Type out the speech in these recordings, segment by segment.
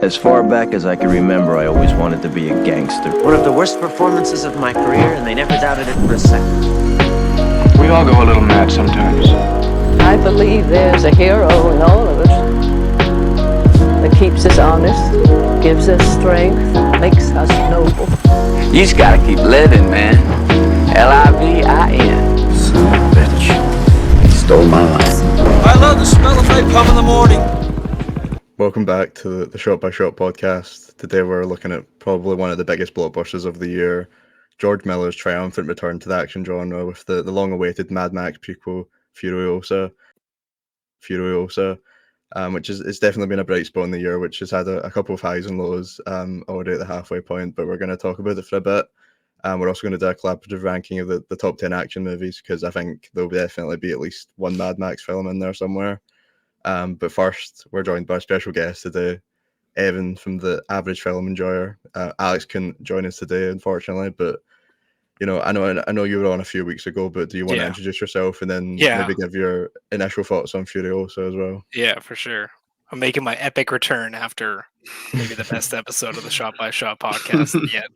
As far back as I can remember, I always wanted to be a gangster. One of the worst performances of my career, and they never doubted it for a second. We all go a little mad sometimes. I believe there's a hero in all of us that keeps us honest, gives us strength, makes us noble. You just gotta keep living, man. Livin. Son of a bitch. He stole my life. I love the smell of napalm in the morning. Welcome back to the Shot by Shot podcast. Today we're looking at probably one of the biggest blockbusters of the year, George Miller's triumphant return to the action genre with the long-awaited Mad Max prequel, Furiosa, which it's definitely been a bright spot in the year, which has had a couple of highs and lows already at the halfway point, but we're going to talk about it for a bit. We're also going to do a collaborative ranking of the top 10 action movies, because I think there'll definitely be at least one Mad Max film in there somewhere. But first, we're joined by a special guest today, Evan from the Average Film Enjoyer. Alex couldn't join us today, unfortunately, but I know you were on a few weeks ago. But do you want to introduce yourself and then maybe give your initial thoughts on Furiosa as well? Yeah, for sure. I'm making my epic return after maybe the best episode of the Shot by Shot podcast yet.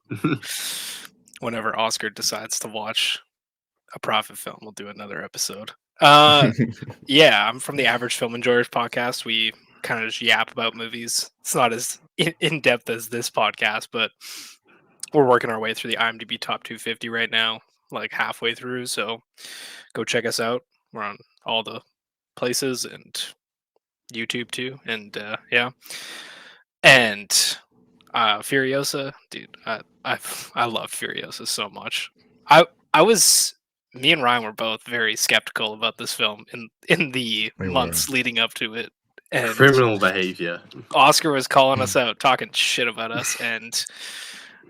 Whenever Oscar decides to watch a profit film, we'll do another episode. Yeah, I'm from the Average Film Enjoyers podcast. We kind of just yap about movies. It's not as in depth as this podcast, but we're working our way through the IMDb top 250 right now, like halfway through. So go check us out. We're on all the places and YouTube too. And yeah, and Furiosa, dude, I love Furiosa so much. Me and Ryan were both very skeptical about this film in the months leading up to it. And criminal behavior. Oscar was calling us out, talking shit about us, and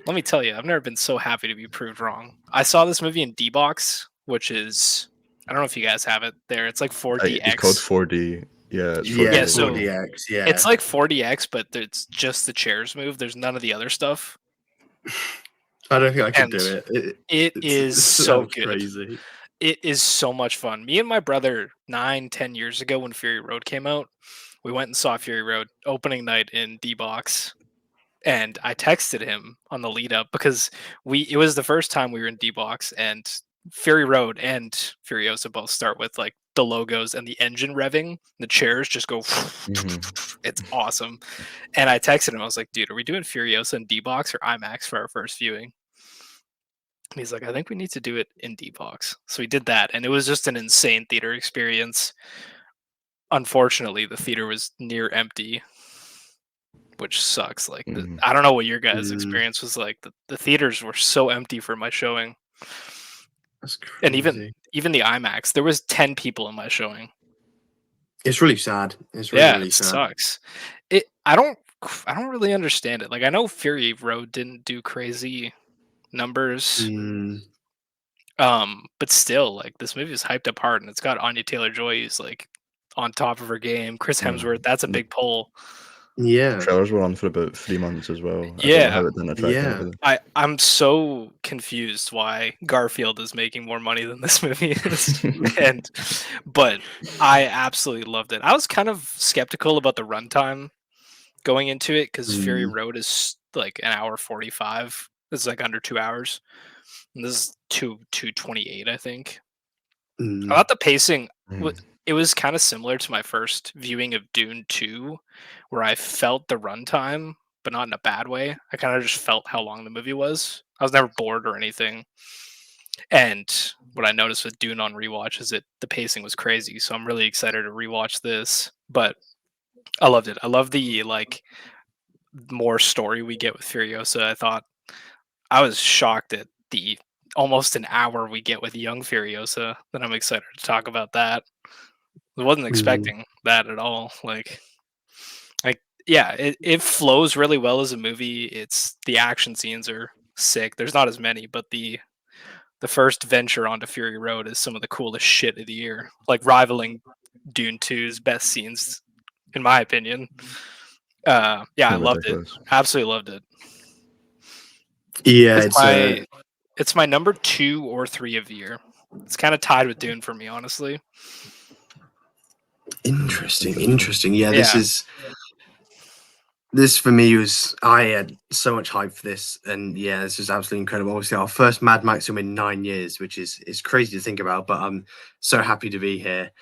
let me tell you, I've never been so happy to be proved wrong. I saw this movie in D-Box, which is, I don't know if you guys have it there. It's like 4DX. It's called 4D. Yeah, it's 4D. Yeah, so 4DX. Yeah, it's like 4DX, but it's just the chairs move. There's none of the other stuff. I don't think I can do it. It's so good. Crazy. It is so much fun. Me and my brother 9-10 years ago when Fury Road came out, we went and saw Fury Road opening night in D-Box, and I texted him on the lead up because it was the first time we were in D-Box, and Fury Road and Furiosa both start with like the logos and the engine revving. The chairs just go. It's awesome. And I texted him. I was like, dude, are we doing Furiosa in D-Box or IMAX for our first viewing? And he's like, I think we need to do it in D-Box. So we did that, and it was just an insane theater experience. Unfortunately, the theater was near empty, which sucks. Like, I don't know what your guys' experience was like. The theaters were so empty for my showing. That's crazy. And even the IMAX, there was 10 people in my showing. It's really sad. It's really sad. Sucks. I don't really understand it. Like, I know Fury Road didn't do crazy numbers. But still, like, this movie is hyped up hard, and it's got Anya Taylor-Joy who's like on top of her game. Chris Hemsworth, that's a big pull. Yeah, trailers were on for about 3 months as well. I'm so confused why Garfield is making more money than this movie is. But I absolutely loved it. I was kind of skeptical about the runtime going into it because Fury Road is like an hour 45. This is like under 2 hours. And this is 2:28, I think. I thought the pacing it was kind of similar to my first viewing of Dune 2, where I felt the runtime, but not in a bad way. I kind of just felt how long the movie was. I was never bored or anything. And what I noticed with Dune on rewatch is that the pacing was crazy. So I'm really excited to rewatch this. But I loved it. I love the like more story we get with Furiosa. I was shocked at the almost an hour we get with young Furiosa. Then I'm excited to talk about that. I wasn't expecting that at all. Yeah, it flows really well as a movie. The action scenes are sick. There's not as many, but the first venture onto Fury Road is some of the coolest shit of the year, like rivaling Dune 2's best scenes, in my opinion. Yeah, I loved it. Absolutely loved it. Yeah, it's my number 2 or 3 of the year. It's kind of tied with Dune for me, honestly. Interesting. Yeah, this is This for me was, I had so much hype for this, and yeah, this is absolutely incredible. Obviously, our first Mad Max film in 9 years, which is crazy to think about, but I'm so happy to be here.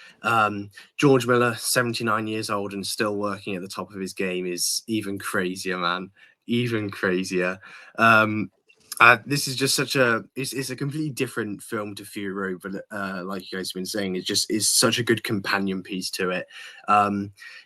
George Miller, 79 years old and still working at the top of his game, is even crazier, man. Even crazier. This is just such a it's a completely different film to Fury Road, but like you guys have been saying, it just is such a good companion piece to it.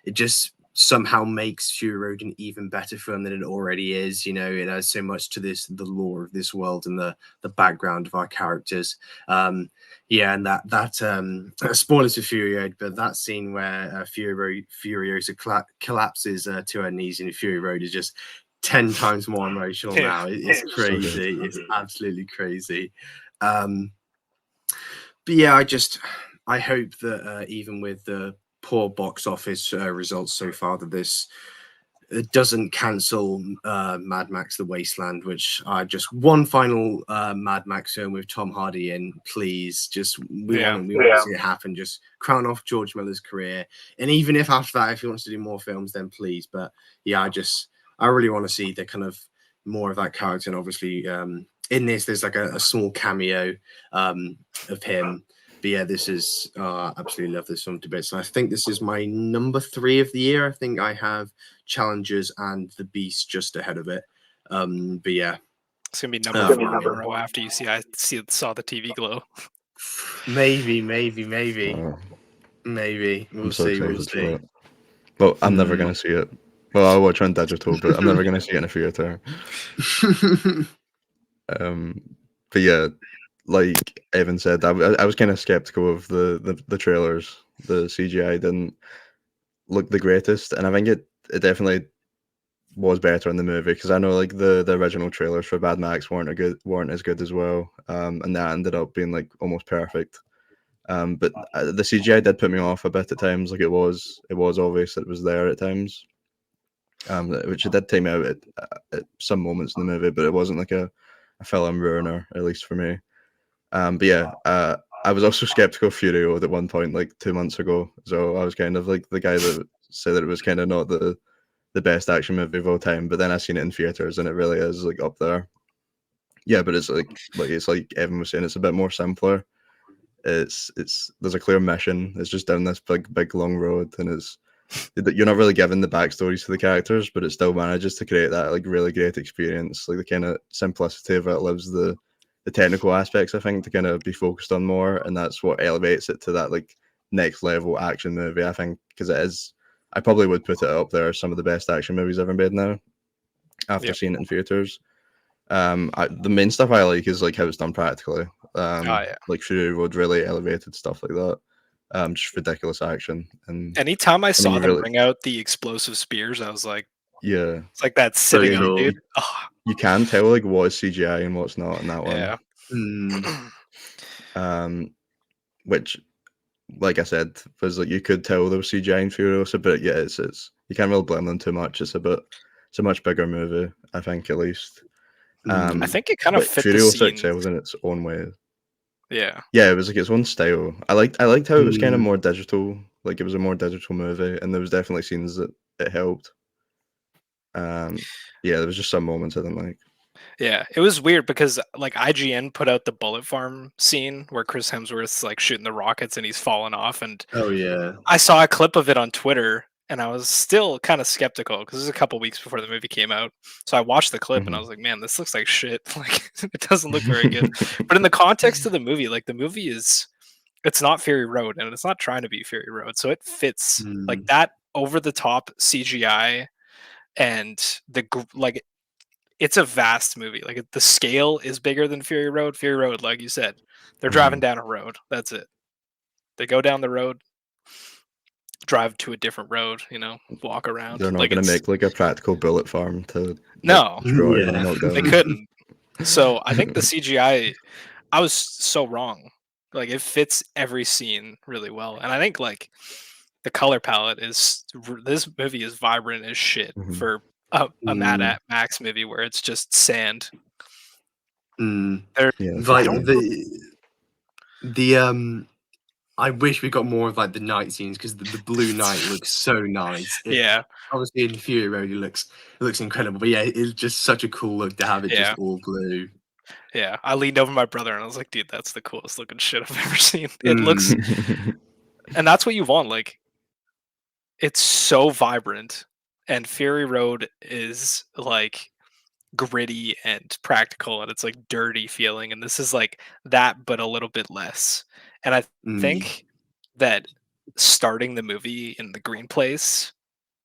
It just somehow makes Fury Road an even better film than it already is. You know, it has so much to the lore of this world and the background of our characters. Yeah, and that spoilers for Fury Road, but that scene where Furiosa collapses to her knees in Fury Road is just 10 times more emotional now. It's crazy. It's absolutely crazy. But yeah, I hope that even with the poor box office results so far, that this doesn't cancel Mad Max The Wasteland, which just one final Mad Max film with Tom Hardy in, please. Just we want to see it happen. Just crown off George Miller's career, and even if after that, if he wants to do more films, then please. But yeah, I really want to see the kind of more of that character, and obviously in this there's like a small cameo of him. But yeah, this is absolutely love this film to bits. And I think this is my number 3 of the year. I think I have Challengers and The Beast just ahead of it. But yeah, it's gonna be number 4 in a row after you saw the TV glow. Maybe. We'll see. Well, I'm never gonna see it. Well, I'll watch on digital, but I'm never gonna see it in a theater. But yeah, like Evan said, I was kind of skeptical of the trailers. The CGI didn't look the greatest, and I think it definitely was better in the movie, because I know like the original trailers for Mad Max weren't as good as well, and that ended up being like almost perfect. But the CGI did put me off a bit at times. Like it was obvious that it was there at times, which it did take me out at some moments in the movie, but it wasn't like a film ruiner, at least for me. But yeah, I was also skeptical of Fury Road at one point, like 2 months ago. So I was kind of like the guy that said that it was kind of not the best action movie of all time. But then I seen it in theaters, and it really is like up there. Yeah, but it's like Evan was saying, it's a bit more simpler. It's there's a clear mission. It's just down this big long road, and you're not really given the backstories to the characters, but it still manages to create that like really great experience. Like the kind of simplicity of it allows the technical aspects, I think, to kind of be focused on more, and that's what elevates it to that like next level action movie, I think, because it is. I probably would put it up there as some of the best action movies ever made now, after seeing it in theaters. The main stuff I like is like how it's done practically. Like Fury Road really elevated stuff like that. Just ridiculous action. And anytime I saw them bring out the explosive spears, I was like, yeah, it's like that sitting up, dude. You can tell like what is CGI and what's not in that one. Yeah. Which, like I said, was like you could tell there was CGI in Furiosa, but yeah, it's you can't really blame them too much. It's a much bigger movie, I think, at least. I think it kind of fit Furiosa the scene. excels in its own way. Yeah, it was like its own style. I liked how it was kind of more digital. Like it was a more digital movie, and there was definitely scenes that it helped. Yeah, there was just some moments I didn't like. Yeah, it was weird because like IGN put out the bullet farm scene where Chris Hemsworth's like shooting the rockets and he's falling off, and I saw a clip of it on Twitter, and I was still kind of skeptical because this is a couple weeks before the movie came out. So I watched the clip and I was like, man, this looks like shit. Like it doesn't look very good. But in the context of the movie, like the movie it's not Fury Road, and it's not trying to be Fury Road, so it fits like that over the top CGI, and it's a vast movie. Like the scale is bigger than Fury Road. Fury Road, like you said, they're driving down a road. That's it. They go down the road, drive to a different road, walk around. They're not going to make like a practical bullet farm to destroy and knock down. They couldn't. So I think the CGI, I was so wrong. Like it fits every scene really well. And I think like the color palette this movie is vibrant as shit for a Mad Max movie where it's just sand. Like I wish we got more of like the night scenes because the blue night looks so nice. Yeah. Obviously in Fury Road it looks incredible, but yeah, it's just such a cool look to have it Yeah. just all blue. Yeah. I leaned over my brother and I was like, dude, that's the coolest looking shit I've ever seen. It looks, and that's what you want. Like, it's so vibrant, and Fury Road is like gritty and practical, and it's like dirty feeling, and this is like that, but a little bit less. And I think that starting the movie in the green place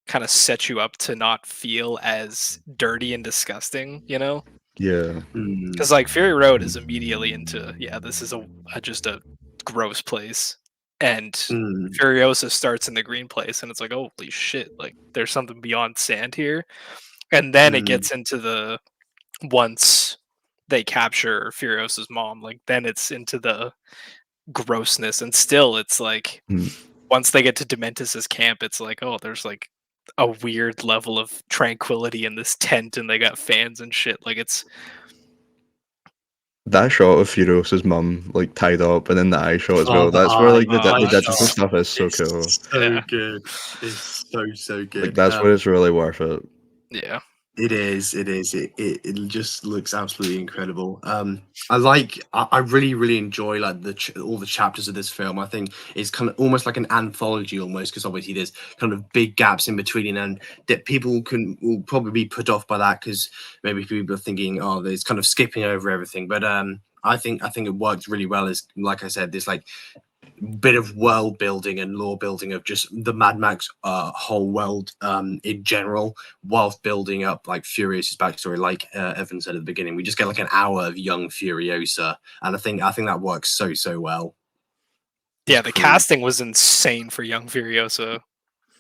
kind of sets you up to not feel as dirty and disgusting, you know? Yeah. Because like Fury Road is immediately into, yeah, this is just a gross place, and Furiosa starts in the green place, and it's like, holy shit, like there's something beyond sand here. And then it gets into the, once they capture Furiosa's mom, like then it's into the grossness, and still it's like once they get to Dementis's camp, it's like, oh, there's like a weird level of tranquility in this tent, and they got fans and shit. Like it's that shot of Furiosa's mum like tied up, and then the eye shot as well. That's where like the digital stuff is so cool. So good. It's so good. Like that's where it's really worth it. Yeah. It is. It just looks absolutely incredible. I really enjoy like all the chapters of this film. I think it's kind of almost like an anthology almost, because obviously there's kind of big gaps in between, and that people will probably be put off by that because maybe people are thinking, oh, there's kind of skipping over everything. But I think it works really well. As like I said, there's like bit of world building and lore building of just the Mad Max whole world in general, whilst building up like Furiosa's backstory. Like Evan said at the beginning, we just get like an hour of young Furiosa, and I think that works so well. Yeah, the casting was insane for young Furiosa,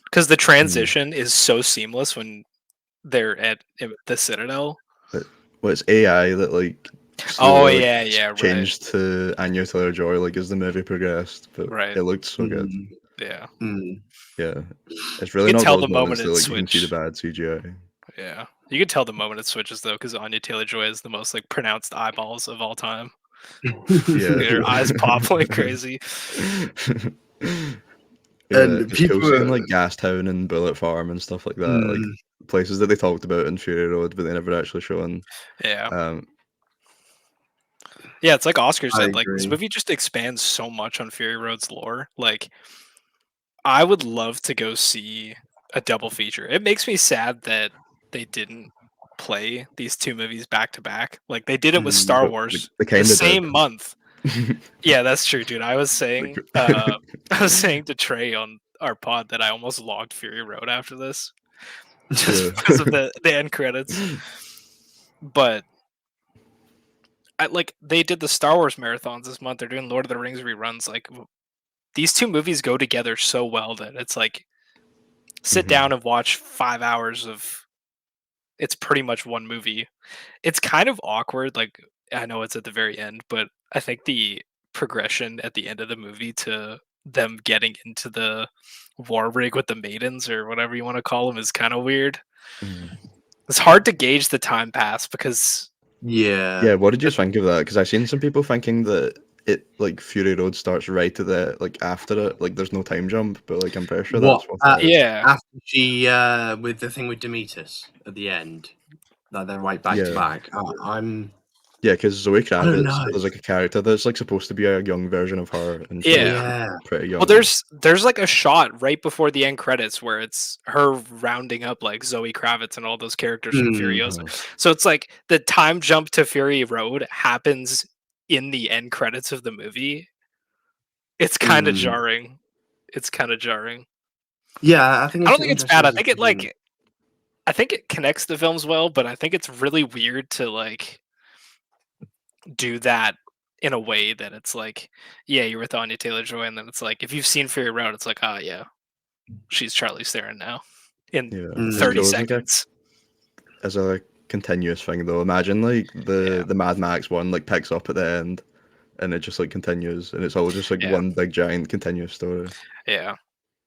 because the transition is so seamless when they're at the Citadel. Well, it's AI that like changed to Anya Taylor-Joy like as the movie progressed, but it looked so good. Yeah. Yeah, it's really not those moments that like you can see the bad CGI. Yeah, you can tell the moment it switches though, because Anya Taylor-Joy is the most like pronounced eyeballs of all time. Yeah, her eyes pop like crazy. And people seeing like Gastown and Bullet Farm and stuff like that, like places that they talked about in Fury Road, but they never actually shown. Yeah. Yeah, it's like Oscar said, like this movie just expands so much on Fury Road's lore. Like, I would love to go see a double feature. It makes me sad that they didn't play these two movies back to back. Like they did it with Star Wars the same month. Yeah, that's true, dude. I was saying to Trey on our pod that I almost logged Fury Road after this, just because of the end credits. But they did the Star Wars marathons this month. They're doing Lord of the Rings reruns. Like these two movies go together so well that it's like sit down and watch 5 hours of. It's pretty much one movie. It's kind of awkward. Like I know it's at the very end, but I think the progression at the end of the movie to them getting into the war rig with the maidens or whatever you want to call them is kind of weird. It's hard to gauge the time pass because what did you think of that? Because I've seen some people thinking that it like Fury Road starts right at the like after it, like there's no time jump, but like I'm pretty sure that's what after she with the thing with Demetis at the end, that they're right back to back. Because Zoe Kravitz is like a character that's like supposed to be a young version of her, and pretty young. Well, there's like a shot right before the end credits where it's her rounding up like Zoe Kravitz and all those characters from Furiosa. So it's like the time jump to Fury Road happens in the end credits of the movie. It's kind of jarring. Yeah, I don't think it's bad. I think it connects the films well, but I think it's really weird to like do that in a way that it's like, yeah, you're with Anya Taylor-Joy, and then it's like if you've seen Fury Road, it's like, oh yeah, she's Charlize Theron now in 30 seconds. As a continuous thing though, imagine like the Mad Max one like picks up at the end, and it just like continues, and it's all just like one big giant continuous story. Yeah,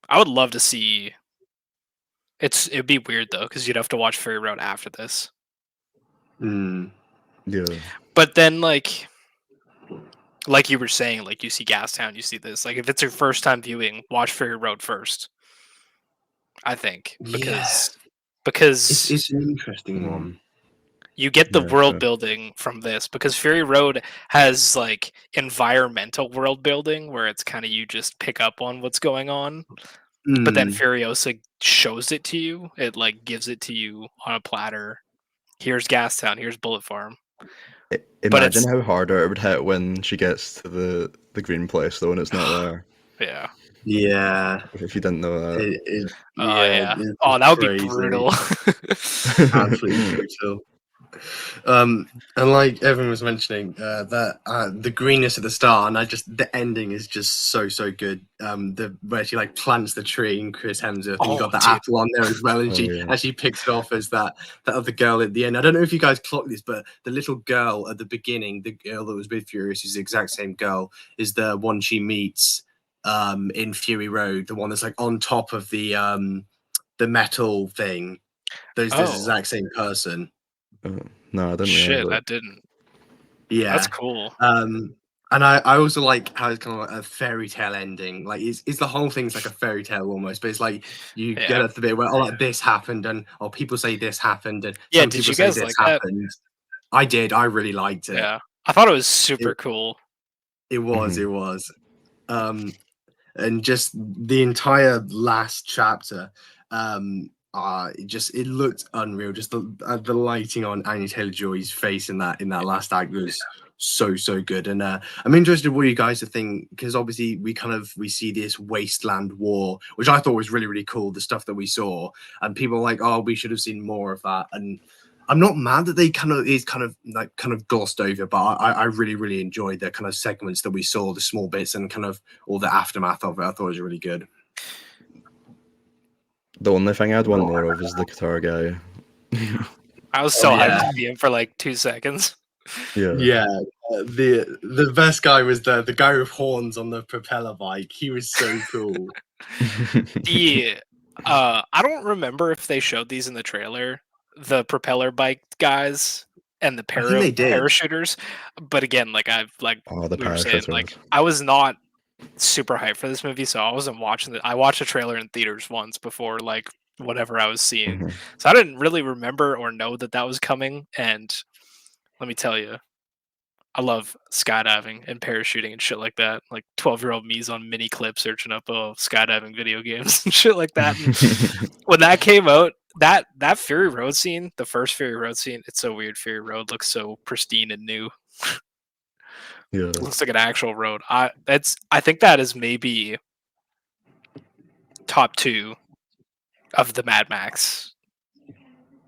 I would love to see. It'd be weird though, because you'd have to watch Fury Road after this. Yeah. But then, like, like you were saying, like you see Gastown, you see this. Like if it's your first time viewing, watch Fury Road first. I think because It's an interesting one. you get the Yeah, world sure. building from this, because Fury Road has like environmental world building where it's kind of you just pick up on what's going on, but then Furiosa shows it to you. It like gives it to you on a platter. Here's Gastown, here's Bullet Farm. But Imagine it's how harder it would hit when she gets to the green place though, and it's not there. yeah. Yeah. If you didn't know that. Yeah. It's Oh, that would crazy. be brutal. Absolutely brutal. And like everyone was mentioning, that the greenness at the start, and the ending is just so good. Where she like plants the tree and Chris Hemsworth, and you got the apple on there as well, and she picks it off as that other girl at the end. I don't know if you guys clocked this, but the little girl at the beginning, the girl that was with Furious, is the exact same girl, is the one she meets in Fury Road, the one that's like on top of the metal thing. Those the exact same person. No, I didn't. Shit, I didn't. Yeah, that's cool. And I also like how it's kind of like a fairy tale ending. Like, it's the whole thing's like a fairy tale almost, but it's like you get at the bit where like this happened, and people say this happened, and some did people you say guys this like happened. that? I did. I really liked it. Yeah, I thought it was super cool. It was. It was. And just the entire last chapter, it looked unreal. Just the lighting on Anya Taylor-Joy's face in that last act was so good. And I'm interested what you guys think, because obviously we see this wasteland war, which I thought was really cool. The stuff that we saw, and people are like, oh, we should have seen more of that. And I'm not mad that they kind of glossed over, but I really enjoyed the kind of segments that we saw, the small bits, and kind of all the aftermath of it. I thought it was really good. The only thing I'd want more of is the guitar guy. I was so hyped to see him for like 2 seconds. Yeah. The best guy was the guy with horns on the propeller bike. He was so cool. I don't remember if they showed these in the trailer, the propeller bike guys and the parachuters. But again, like we were saying, like I was not super hyped for this movie, so I wasn't watching it. I watched the trailer in theaters once before, like whatever I was seeing, so I didn't really remember or know that was coming. And let me tell you, I love skydiving and parachuting and shit like that. Like 12-year-old me's on mini clip searching up skydiving video games and shit like that. And when that came out, that Fury Road scene, the first Fury Road scene, it's so weird. Fury Road looks so pristine and new. Yeah, it looks like an actual road. I think that is maybe top 2 of the Mad Max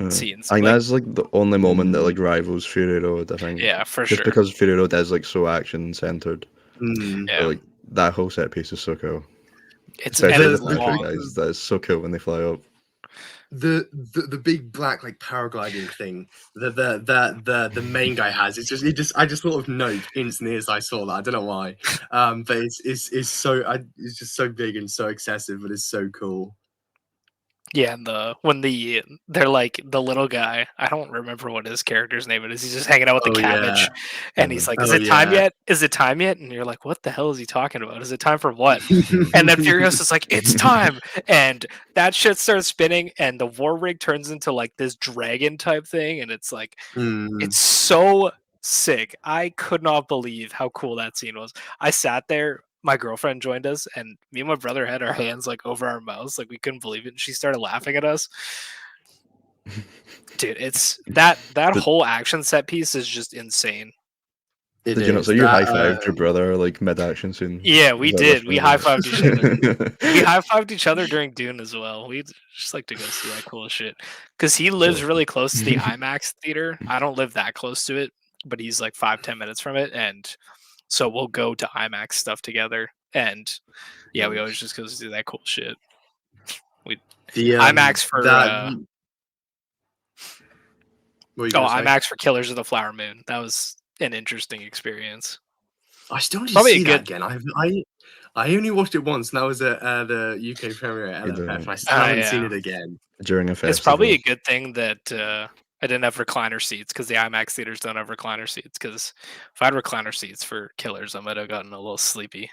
scenes. I think that's like the only moment that like rivals Fury Road. I think. Yeah, for sure. Just because Fury Road is like so action centered. Yeah. So, like that whole set piece is so cool. It's guys, that is so cool when they fly up. The big black like paragliding thing that the main guy has. I just thought of Nope instantly as I saw that. I don't know why, but it's just so big and so excessive, but it's so cool. Yeah, and they're like the little guy. I don't remember what his character's name is. He's just hanging out with the cabbage, and he's like, "Is it time yet? Is it time yet?" And you're like, "What the hell is he talking about? Is it time for what?" And then Furiosa is like, "It's time!" And that shit starts spinning, and the war rig turns into like this dragon type thing, and it's like, it's so sick. I could not believe how cool that scene was. I sat there. My girlfriend joined us, and me and my brother had our hands like over our mouths, like we couldn't believe it. And she started laughing at us. Dude, it's that whole action set piece is just insane. Did you not? So you high fived your brother like mid action scene? Yeah, we did. We high fived each other. We high fived each other during Dune as well. We just like to go see that cool shit because he lives really close to the IMAX theater. I don't live that close to it, but he's like 5-10 minutes from it, and so we'll go to IMAX stuff together, and yeah, we always just go do that cool shit. IMAX for IMAX for Killers of the Flower Moon. That was an interesting experience. I still need to see that again. I only watched it once, and that was at the UK premiere at LFF. I still haven't seen it again during a festival. It's probably a good thing that I didn't have recliner seats because the IMAX theaters don't have recliner seats. Because if I had recliner seats for Killers, I might have gotten a little sleepy.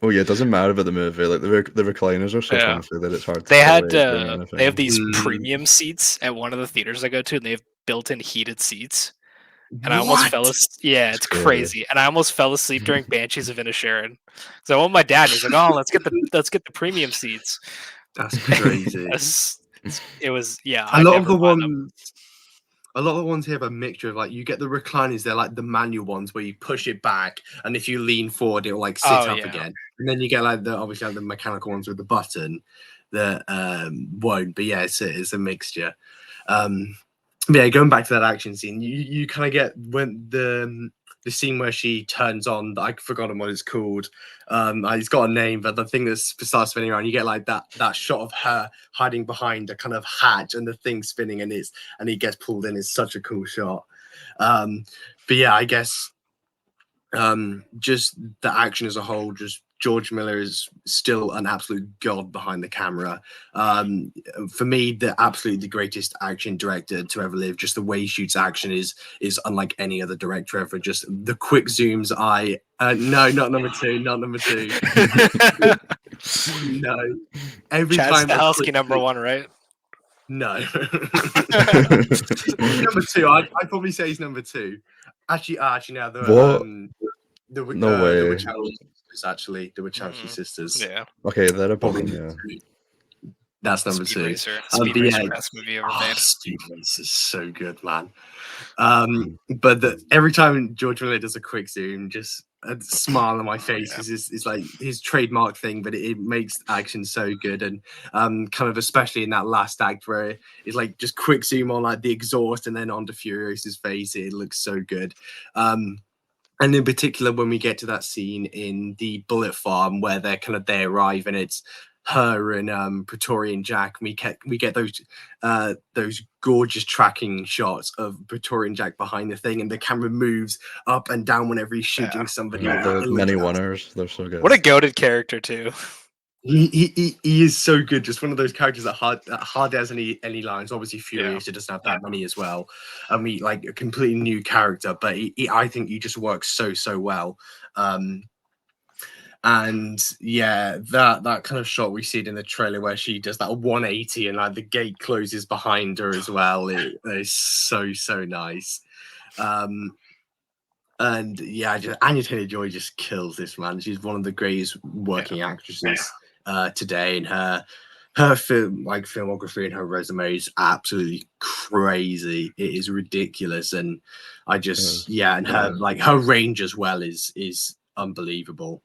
Oh yeah, it doesn't matter about the movie. Like the recliners are so Yeah. comfy that it's hard to They had tolerate during anything. they have these premium seats at one of the theaters I go to, and they have built-in heated seats. And I almost fell asleep. Yeah, it's Scary. crazy. And I almost fell asleep during Banshees of Inisherin. So I went with my dad. He's like, "Oh, let's get the premium seats." That's crazy. It was A lot of the ones here have a mixture of like you get the recliners. They're like the manual ones where you push it back, and if you lean forward, it'll like sit up again. And then you get like obviously like the mechanical ones with the button that won't. But yeah, it's a mixture. But yeah, going back to that action scene, you kind of get when the scene where she turns on. I've forgotten what it's called. It's got a name, but the thing that starts spinning around, you get like that shot of her hiding behind a kind of hatch and the thing spinning, and he gets pulled in. It's such a cool shot. But yeah, I guess just the action as a whole, just George Miller is still an absolute god behind the camera. For me, absolutely the greatest action director to ever live. Just the way he shoots action is unlike any other director ever. Just the quick zooms. No, not number two. No. Every Chad time. Stahelski number one, right? No. Number two. I'd probably say he's number two. Actually, no. The Wachowski sisters. Yeah. Okay, that'll probably That's number Speed two. Racer. Speed Racer, best movie ever made. Speed Racer is so good, man. But every time George Miller does a quick zoom, just a smile on my face is like his trademark thing, but it makes action so good. And kind of especially in that last act where it's like just quick zoom on like the exhaust and then onto Furiosa's face, it looks so good. And in particular, when we get to that scene in the bullet farm where they arrive and it's her and Praetorian Jack, we get those gorgeous tracking shots of Praetorian Jack behind the thing, and the camera moves up and down whenever he's shooting somebody. The many oneers, they're so good. What a goated character too. He is so good. Just one of those characters that hardly has any lines. Obviously, Furiosa doesn't have that many as well. I mean, like a completely new character, but I think he just works so well. And yeah, that kind of shot we see it in the trailer where she does that 180 and like the gate closes behind her as well. It is so nice. And yeah, Anya Taylor-Joy just kills this, man. She's one of the greatest working actresses today, and her filmography and her resume is absolutely crazy. It is ridiculous, and I just and her range as well is unbelievable.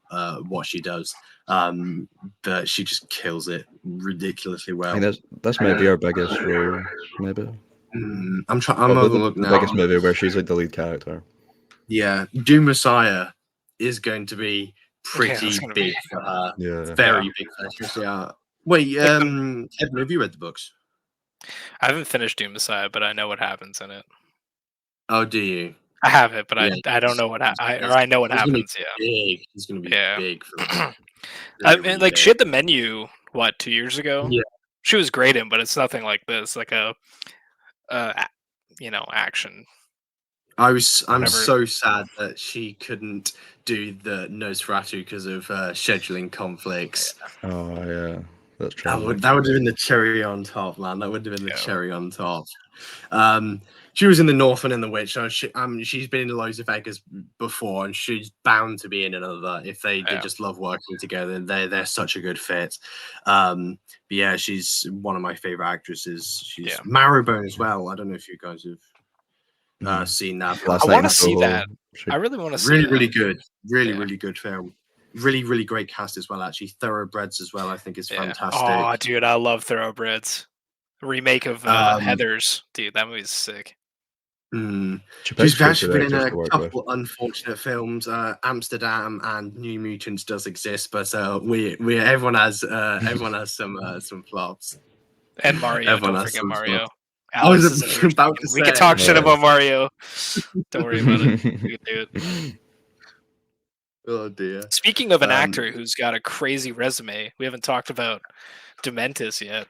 What she does, but she just kills it ridiculously well. I think that's maybe our biggest role, maybe. I'm having a look now. Biggest movie where she's like the lead character. Yeah, Doom Messiah is going to be pretty big for her. Yeah, very big for her. Wait, Kevin, have you read the books? I haven't finished Doom Messiah, but I know what happens in it. Oh, do you? I have it, but I don't know what I know what happens. Big. It's going to be big. For her. I mean, like she had the Menu 2 years ago. Yeah, she was great in, but it's nothing like this. Like a action. I'm so sad that she couldn't do the Nosferatu because of scheduling conflicts. Oh yeah, that's true. That would have been the cherry on top, man. That would have been the cherry on top. She was in The Northman and The Witch. So she's been in loads of Vegas before, and she's bound to be in another if they just love working together. They're such a good fit. But yeah, she's one of my favorite actresses. She's Marrowbone as well. I don't know if you guys have seen that. I want to see that. I really want to see that. Really good. Really good film. Really great cast as well, actually. Thoroughbreds as well, I think is fantastic. Oh, dude, I love Thoroughbreds. Remake of Heathers. Dude, that movie's sick. She's actually been in a couple unfortunate films. Amsterdam and New Mutants does exist, but everyone has some flops. And Mario. Everyone Don't forget Mario. Flops. I was about to say. We can talk shit about Mario. Don't worry about it. We can do it. Oh dear. Speaking of an actor who's got a crazy resume, we haven't talked about Dementis yet.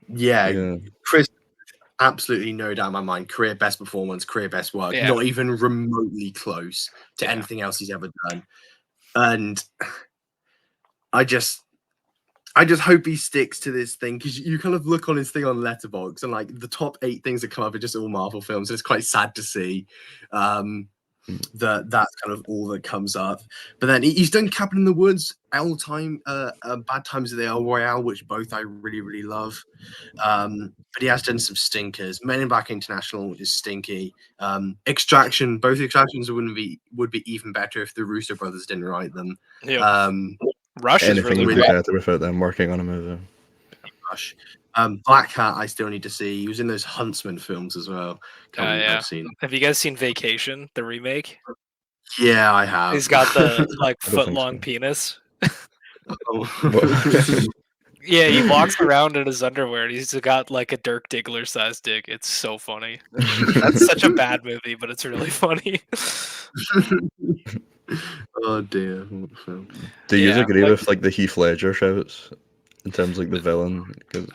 Yeah. Chris absolutely no doubt in my mind. Career best performance, career best work. Yeah. Not even remotely close to anything else he's ever done. And I just hope he sticks to this thing, because you kind of look on his thing on Letterboxd and like the top 8 things that come up are just all Marvel films. And it's quite sad to see that that's kind of all that comes up. But then he's done Cabin in the Woods, All Time, Bad Times at the El Royale, which both I really, really love. But he has done some stinkers. Men in Black International, which is stinky. Extraction, both Extractions would be even better if the Russo brothers didn't write them. Yeah. Rush is really would be better without them working on a movie. Rush. Black Hat, I still need to see. He was in those Huntsman films as well. Yeah. Have you guys seen Vacation, the remake? Yeah, I have. He's got the like foot-long penis. Yeah, he walks around in his underwear and he's got like a Dirk Diggler sized dick. It's so funny. That's such a bad movie, but it's really funny. Oh dear. Do you agree with like the Heath Ledger shouts in terms of like the villain? Because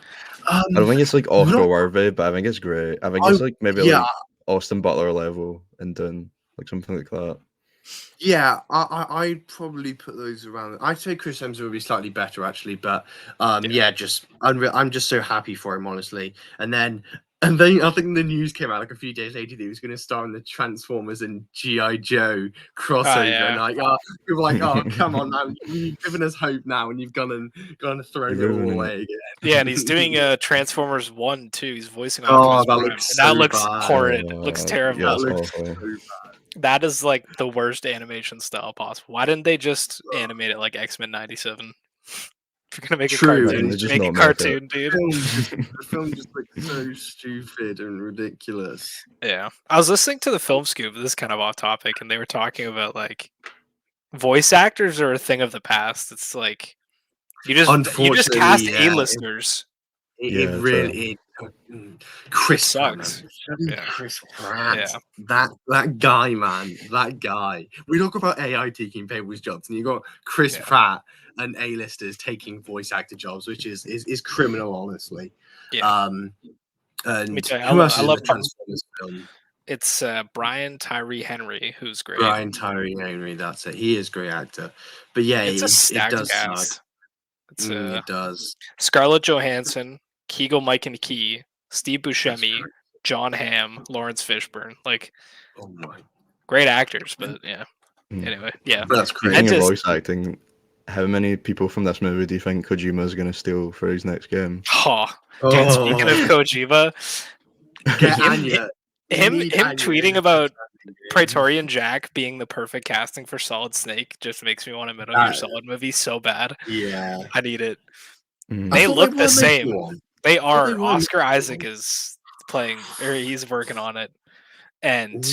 I don't think it's like Oscar worthy, but I think it's great. I think it's like maybe like Austin Butler level and doing like something like that. Yeah, I'd probably put those around. I'd say Chris Hemsworth would be slightly better actually, but just I'm just so happy for him, honestly. And then I think the news came out like a few days later that he was going to star in the Transformers and G.I. Joe crossover, and like, people were like, "Oh, come on, now you've given us hope now, and you've gone and thrown it all away again." Yeah, and he's doing Transformers 1 too. He's voicing on that looks that looks horrid. It looks terrible. That looks so bad. That is like the worst animation style possible. Why didn't they just animate it like X-Men 97? If you're gonna make a cartoon, make a cartoon, dude. The film just looks so stupid and ridiculous. Yeah, I was listening to the Film Scoop. This is kind of off topic, and they were talking about like voice actors are a thing of the past. It's like you just cast A-listers. It really Chris sucks. Chris Pratt. That guy, man. That guy. We talk about AI taking people's jobs, and you got Chris Pratt and A-listers taking voice actor jobs, which is criminal, honestly. Yeah. And me too. who else I love Transformers film? It's Brian Tyree Henry, who's great. Brian Tyree Henry, that's it. He is a great actor. But yeah, it's a stacked does cast. It does. Scarlett Johansson, Keegan Michael Key, Steve Buscemi, John Hamm, Lawrence Fishburne. Like, great actors, but yeah. Anyway, yeah. That's great. Speaking of voice acting, how many people from this movie do you think Kojima's going to steal for his next game? Dude, speaking of Kojima, him tweeting about Praetorian Jack being the perfect casting for Solid Snake just makes me want a Metal Gear Solid movie so bad. Yeah. I need it. They look the same. They are. Oscar Isaac is playing, or he's working on it. And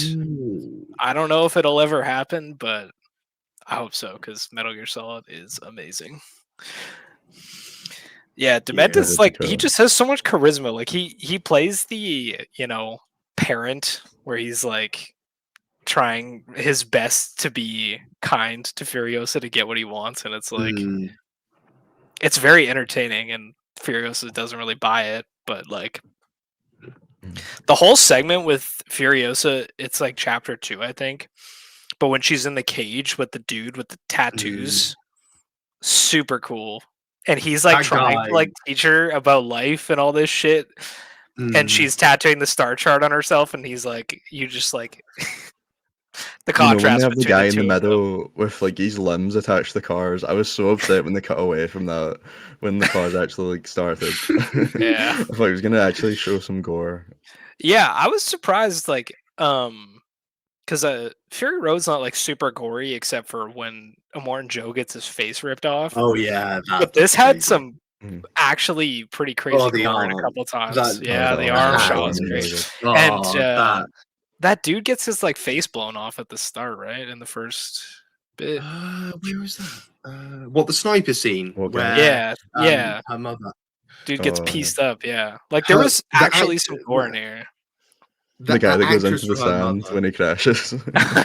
I don't know if it'll ever happen, but I hope so, because Metal Gear Solid is amazing. Yeah, Dementis, like, he just has so much charisma. Like, he plays the, parent where he's, like, trying his best to be kind to Furiosa to get what he wants, and it's, like, it's very entertaining, and Furiosa doesn't really buy it, but, like, the whole segment with Furiosa, it's, like, chapter 2, I think. But when she's in the cage with the dude with the tattoos, super cool. And he's like trying to like teach her about life and all this shit. And she's tattooing the star chart on herself, and he's like, you just like the contrast. When they have between the guy in two the of them. middle with like his limbs attached to the cars. I was so upset when they cut away from that, when the cars actually like started. Yeah. I thought he was gonna actually show some gore. Yeah, I was surprised, like, because Fury Road's not like super gory except for when Immortan Joe gets his face ripped off. Oh yeah, but this had some actually pretty crazy gore in a couple times. The arm shot was great. And that dude gets his like face blown off at the start, right? In the first bit. Where was that? What, the sniper scene? Where, her mother. Dude gets pieced up. Yeah, like there was actually some gore in here. The guy that goes actress into the for her sand mother. when he crashes.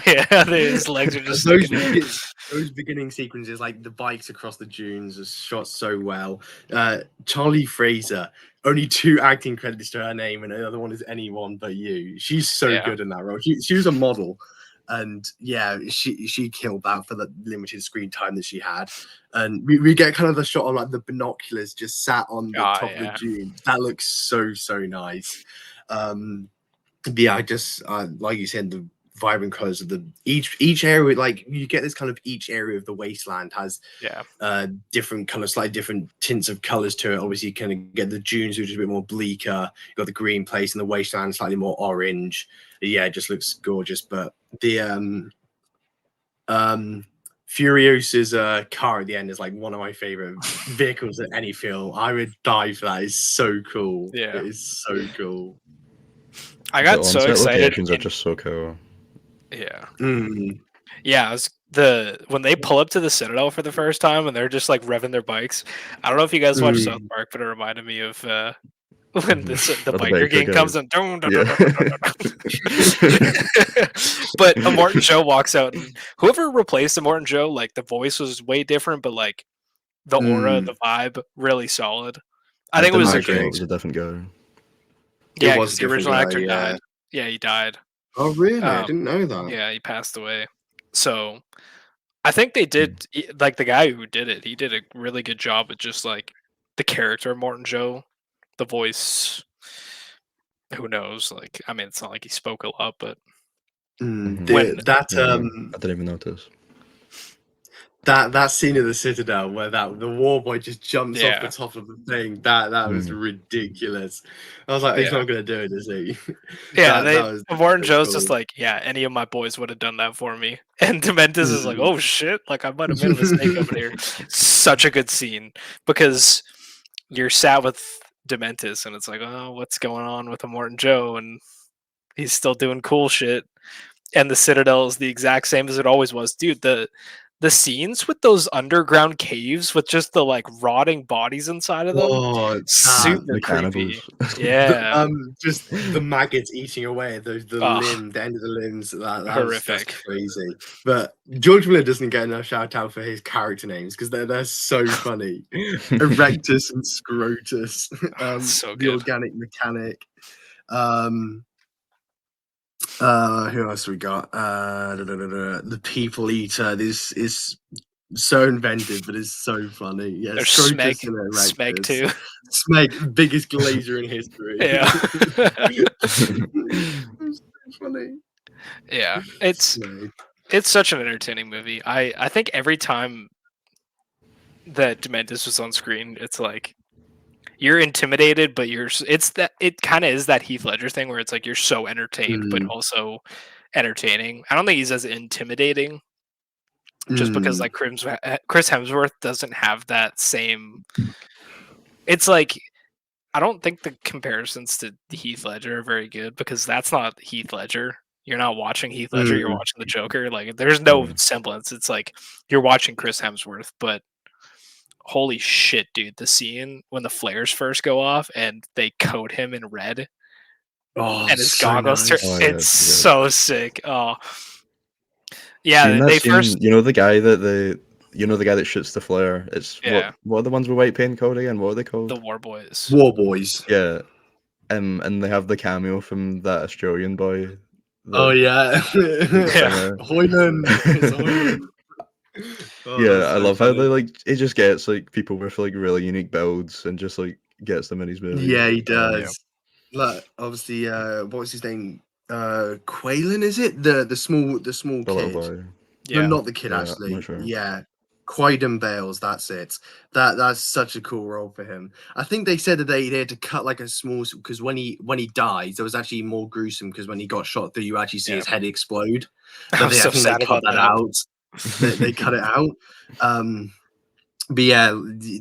Yeah, his legs are just those, sticking out. those beginning sequences, like the bikes across the dunes, are shot so well. Charlie Fraser, only 2 acting credits to her name, and the other one is Anyone But You. She's so good in that role. She was a model, and yeah, she killed that for the limited screen time that she had. And we get kind of the shot of like the binoculars just sat on the top of the dune. That looks so nice. Yeah, I just like you said, the vibrant colors of the each area, like you get this kind of each area of the wasteland has different colors, slightly different tints of colors to it. Obviously, you kind of get the dunes, which is a bit more bleaker. You got the green place, and the wasteland slightly more orange. Yeah, it just looks gorgeous. But the Furiosa's car at the end is like one of my favorite vehicles in any film. I would die for that. It's so cool. Yeah, it is so cool. I got so excited. Locations are just so cool. Yeah. Yeah, when they pull up to the Citadel for the first time and they're just like revving their bikes. I don't know if you guys watched South Park, but it reminded me of when the biker gang comes in. But Immortan Joe walks out, and whoever replaced Immortan Joe, like the voice was way different, but like the aura, the vibe, really solid. I think it was a different guy. Yeah, because the original actor died. Yeah, he died. Oh, really? I didn't know that. Yeah, he passed away. So I think they did, like the guy who did it, he did a really good job with just like the character of Immortan Joe, the voice. Who knows? Like, I mean, it's not like he spoke a lot, but I didn't even notice. That scene of the Citadel where the war boy just jumps off the top of the thing, that was ridiculous. I was like, he's not gonna do it, is he? Yeah, Immortan Joe's just like, yeah, any of my boys would have done that for me. And Dementis is like, oh shit, like I might have made a mistake over here. Such a good scene because you're sat with Dementis and it's like, oh, what's going on with Immortan Joe? And he's still doing cool shit. And the Citadel is the exact same as it always was. Dude, the scenes with those underground caves with just the like rotting bodies inside of them, super creepy. Yeah, just the maggots eating away the limb, the end of the limbs. That's crazy. But George Miller doesn't get enough shout out for his character names because they're so funny. Erectus and Scrotus, so the organic mechanic. Who else we got? The People Eater. This is so inventive, but it's so funny. Yeah, there's Smeg too. Smeg, biggest glazer in history. Yeah, it's so funny. Yeah, it's such an entertaining movie. I think every time that Dementis was on screen, it's like you're intimidated, but it kind of is that Heath Ledger thing where it's like you're so entertained, but also entertaining. I don't think he's as intimidating, just because like Chris Hemsworth doesn't have that same. It's like I don't think the comparisons to Heath Ledger are very good because that's not Heath Ledger. You're not watching Heath Ledger. You're watching the Joker. Like there's no semblance. It's like you're watching Chris Hemsworth, but. Holy shit, dude. The scene when the flares first go off and they coat him in red. And his goggles it's so sick. Oh. Yeah, they first you know the guy that shoots the flare. It's what are the ones with white paint called again? What are they called? The War Boys. War Boys. Yeah. And they have the cameo from that Australian boy. Oh yeah. Hoyland. I love how they it just gets like people with like really unique builds and just like gets them in his movie. Yeah, he does. Like obviously, what was his name? Quaylen, is it? The small kid. Boy. Yeah, no, not the kid actually. Sure. Yeah. Quaiden Bales, that's it. That's such a cool role for him. I think they said that they had to cut like a small because when he dies, there was actually more gruesome because when he got shot through, you actually see his head explode. But they cut that out. They cut it out. But yeah,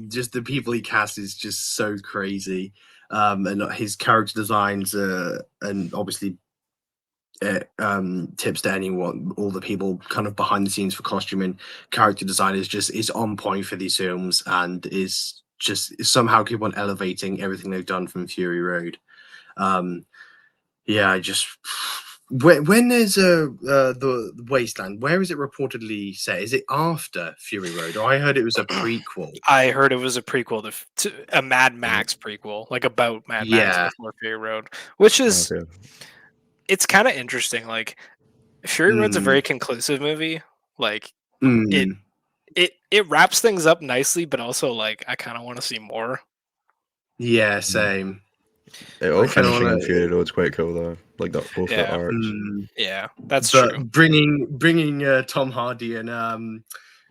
just the people he cast is just so crazy. And his character designs and obviously tips to anyone, all the people kind of behind the scenes for costuming, character design is on point for these films and is just somehow keep on elevating everything they've done from Fury Road. Yeah, I just when there's the Wasteland, where is it reportedly set? Is it after Fury Road? Or I heard it was a prequel. I heard it was a prequel to a Mad Max prequel, like about Mad Max Yeah. before Fury Road, which is Okay. it's kind of interesting. Like Fury Road's a very conclusive movie. Like Mm. it wraps things up nicely, but also like I kind of want to see more. Yeah, same. It all I kinda finishing in wanna- Fury Road's quite cool though. Like that both the arcs. Yeah, that's But true. bringing Tom Hardy and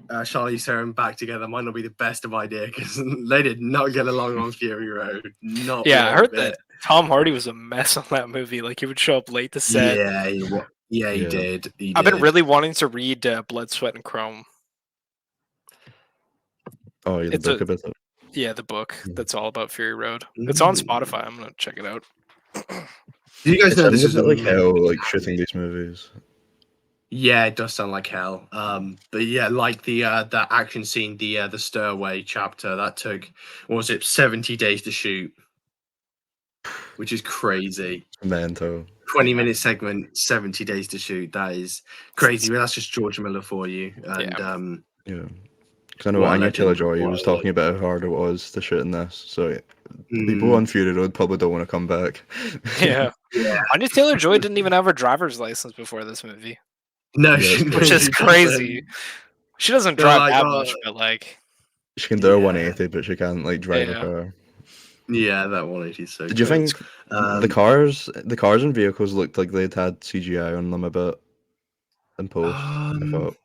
Charlize Theron back together might not be the best of idea because they did not get along on Fury Road. Not Yeah, I one heard bit. that Tom Hardy was a mess on that movie. Like he would show up late to set. Yeah, he did. I've been really wanting to read Blood, Sweat, and Chrome. Oh, yeah, the book about it. Yeah, the book that's all about Fury Road. It's on Spotify. I'm gonna check it out. Do you guys know this is like hell, like shooting these movies? Yeah, it does sound like hell. But yeah, like the action scene, the Stowaway chapter that took, what was it, 70 days to shoot, which is crazy. Mental. 20-minute segment, 70 days to shoot. That is crazy. But that's just George Miller for you. And yeah. Because I know Anya Taylor-Joy was talking about how hard it was to shoot in this. So people on Fury Road probably don't want to come back. Yeah. Anya Taylor-Joy didn't even have her driver's license before this movie. No, which is crazy. She doesn't drive that much, but like she can do a 180, but she can't like drive a car. Yeah, that 180 is so. Did you think the cars and vehicles looked like they'd had CGI on them a bit in post? I thought.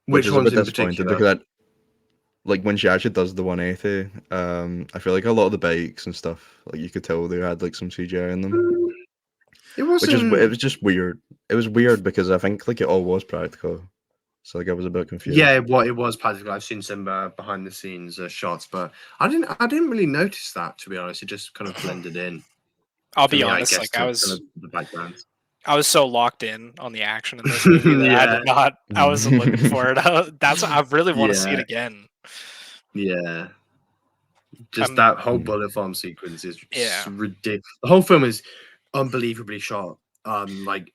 Which ones in particular? Because like when she actually does the 180, I feel like a lot of the bikes and stuff, like you could tell they had like some CGI in them. It was just weird. It was weird because I think like it all was practical, so like I was a bit confused. Yeah, it was practical. I've seen some behind the scenes shots, but I didn't really notice that, to be honest. It just kind of blended in. I'll be honest, like I was so locked in on the action in this movie that I wasn't looking for it. That's I really want to see it again. Yeah. Just that whole bullet farm sequence is ridiculous. The whole film is unbelievably shot. Like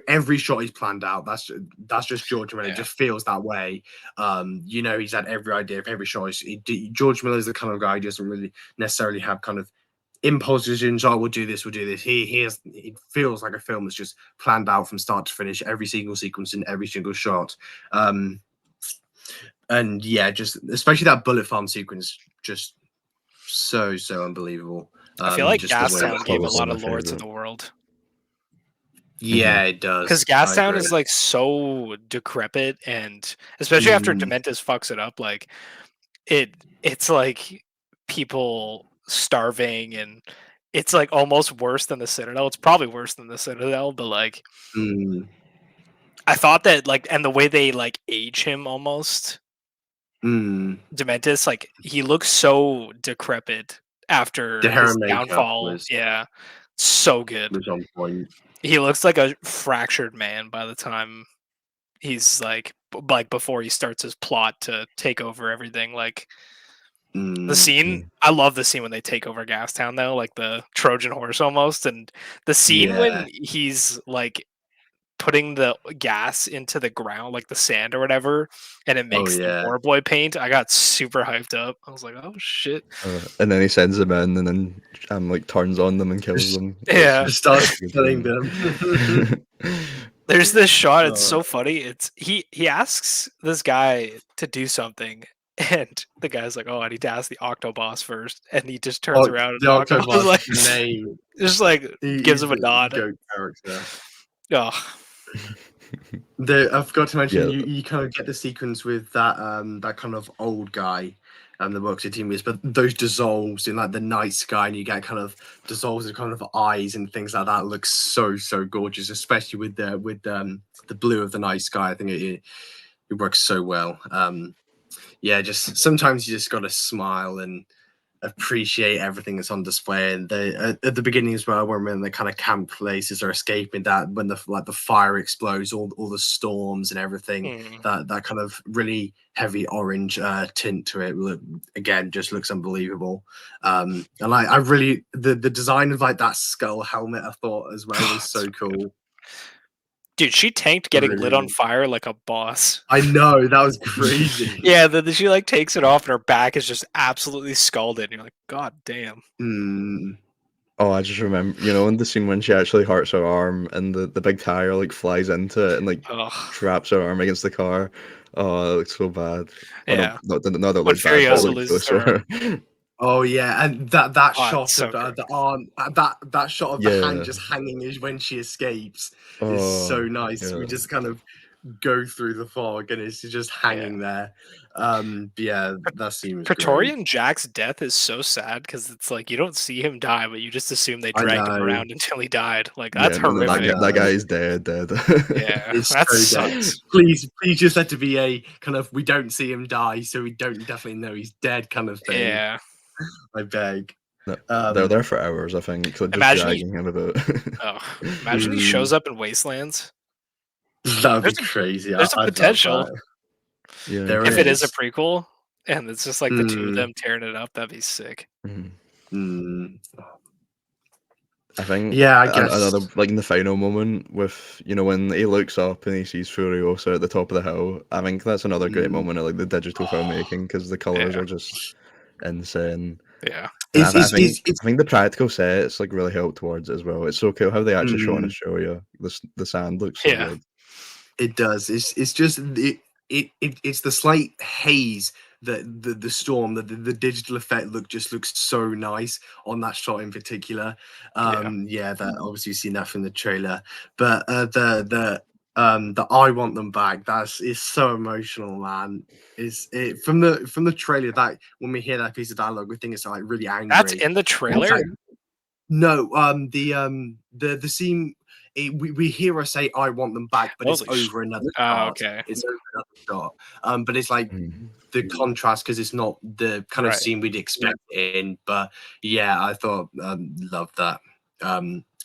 every shot is planned out. That's just George Miller. It just feels that way. You know, he's had every idea of every shot. George Miller is the kind of guy who doesn't really necessarily have kind of impulse decisions. Oh, we'll do this. It feels like a film that's just planned out from start to finish. Every single sequence in every single shot. And yeah, just especially that bullet farm sequence, just so unbelievable. I feel like Gastown gave a lot of lore to the world. Yeah, it does. Because Gastown is like so decrepit, and especially after Dementis fucks it up, like it's like people starving, and it's like almost worse than the Citadel. It's probably worse than the Citadel, but like I thought that like, and the way they like age him almost. Dementis, like he looks so decrepit after his downfall. Yeah, so good. He looks like a fractured man by the time he's like before he starts his plot to take over everything. Like the scene, I love the scene when they take over Gastown though, like the Trojan horse almost, and the scene when he's like putting the gas into the ground, like the sand or whatever, and it makes the War Boy paint. I got super hyped up. I was like, "Oh shit!" And then he sends them in, and then like turns on them and kills them. Yeah, starts killing them. There's this shot. It's so funny. It's he asks this guy to do something, and the guy's like, "Oh, I need to ask the Octoboss first," and he just turns around and the Octoboss like, just like gives him a nod. Oh. I forgot to mention you kind of get the sequence with that that kind of old guy the works your team with, but those dissolves in like the night sky, and you get kind of dissolves of kind of eyes and things like that. Looks so gorgeous, especially with the blue of the night sky. I think it works so well. Yeah, just sometimes you just gotta smile and appreciate everything that's on display. And they at the beginning as well, when we're in the kind of camp places or escaping, that when the fire explodes, all the storms and everything, that kind of really heavy orange tint to it, again, just looks unbelievable. And I really the design of like that skull helmet, I thought as well was so cool. Dude, she tanked getting lit on fire like a boss. I know, that was crazy. Yeah, then she like takes it off and her back is just absolutely scalded. And you're like, God damn. Oh, I just remember, in the scene when she actually hurts her arm and the big tire like flies into it and like traps her arm against the car. Oh, it looks so bad. Yeah. Oh, no, that When looks bad. Furiosa loses her. Oh yeah, and that shot so of the arm, that shot of the hand just hanging when she escapes is so nice. Yeah. We just kind of go through the fog and it's just hanging there. Yeah, that scene was Praetorian great. Jack's death is so sad because it's like you don't see him die, but you just assume they dragged him around until he died. Like that's horrific. That guy is dead. Yeah, that sucks. Please just let it be a kind of we don't see him die, so we don't definitely know he's dead kind of thing. Yeah. I beg. They're there for hours, I think. So just dragging him about. Imagine he shows up in Wastelands. That'd be crazy. There's a potential. Yeah. If it is a prequel and it's just like the two of them tearing it up, that'd be sick. I think I guess another like in the final moment with when he looks up and he sees Furiosa at the top of the hill. I think that's another great moment of like the digital filmmaking because the colors are just insane. Yeah, I think the practical sets like really help towards it as well. It's so cool how they actually show in Australia. The sand looks so good. It does. It's just it's the slight haze that the storm, the digital effect looks so nice on that shot in particular. That obviously you've seen that from the trailer, but the I want them back. Is so emotional, man. Is it from the trailer that when we hear that piece of dialogue, we think it's like really angry. That's in the trailer. No, the scene. We hear her say "I want them back," but it's over another shot. Okay. It's over another shot. But it's like the contrast because it's not the kind of scene we'd expect it in. But yeah, I thought love that.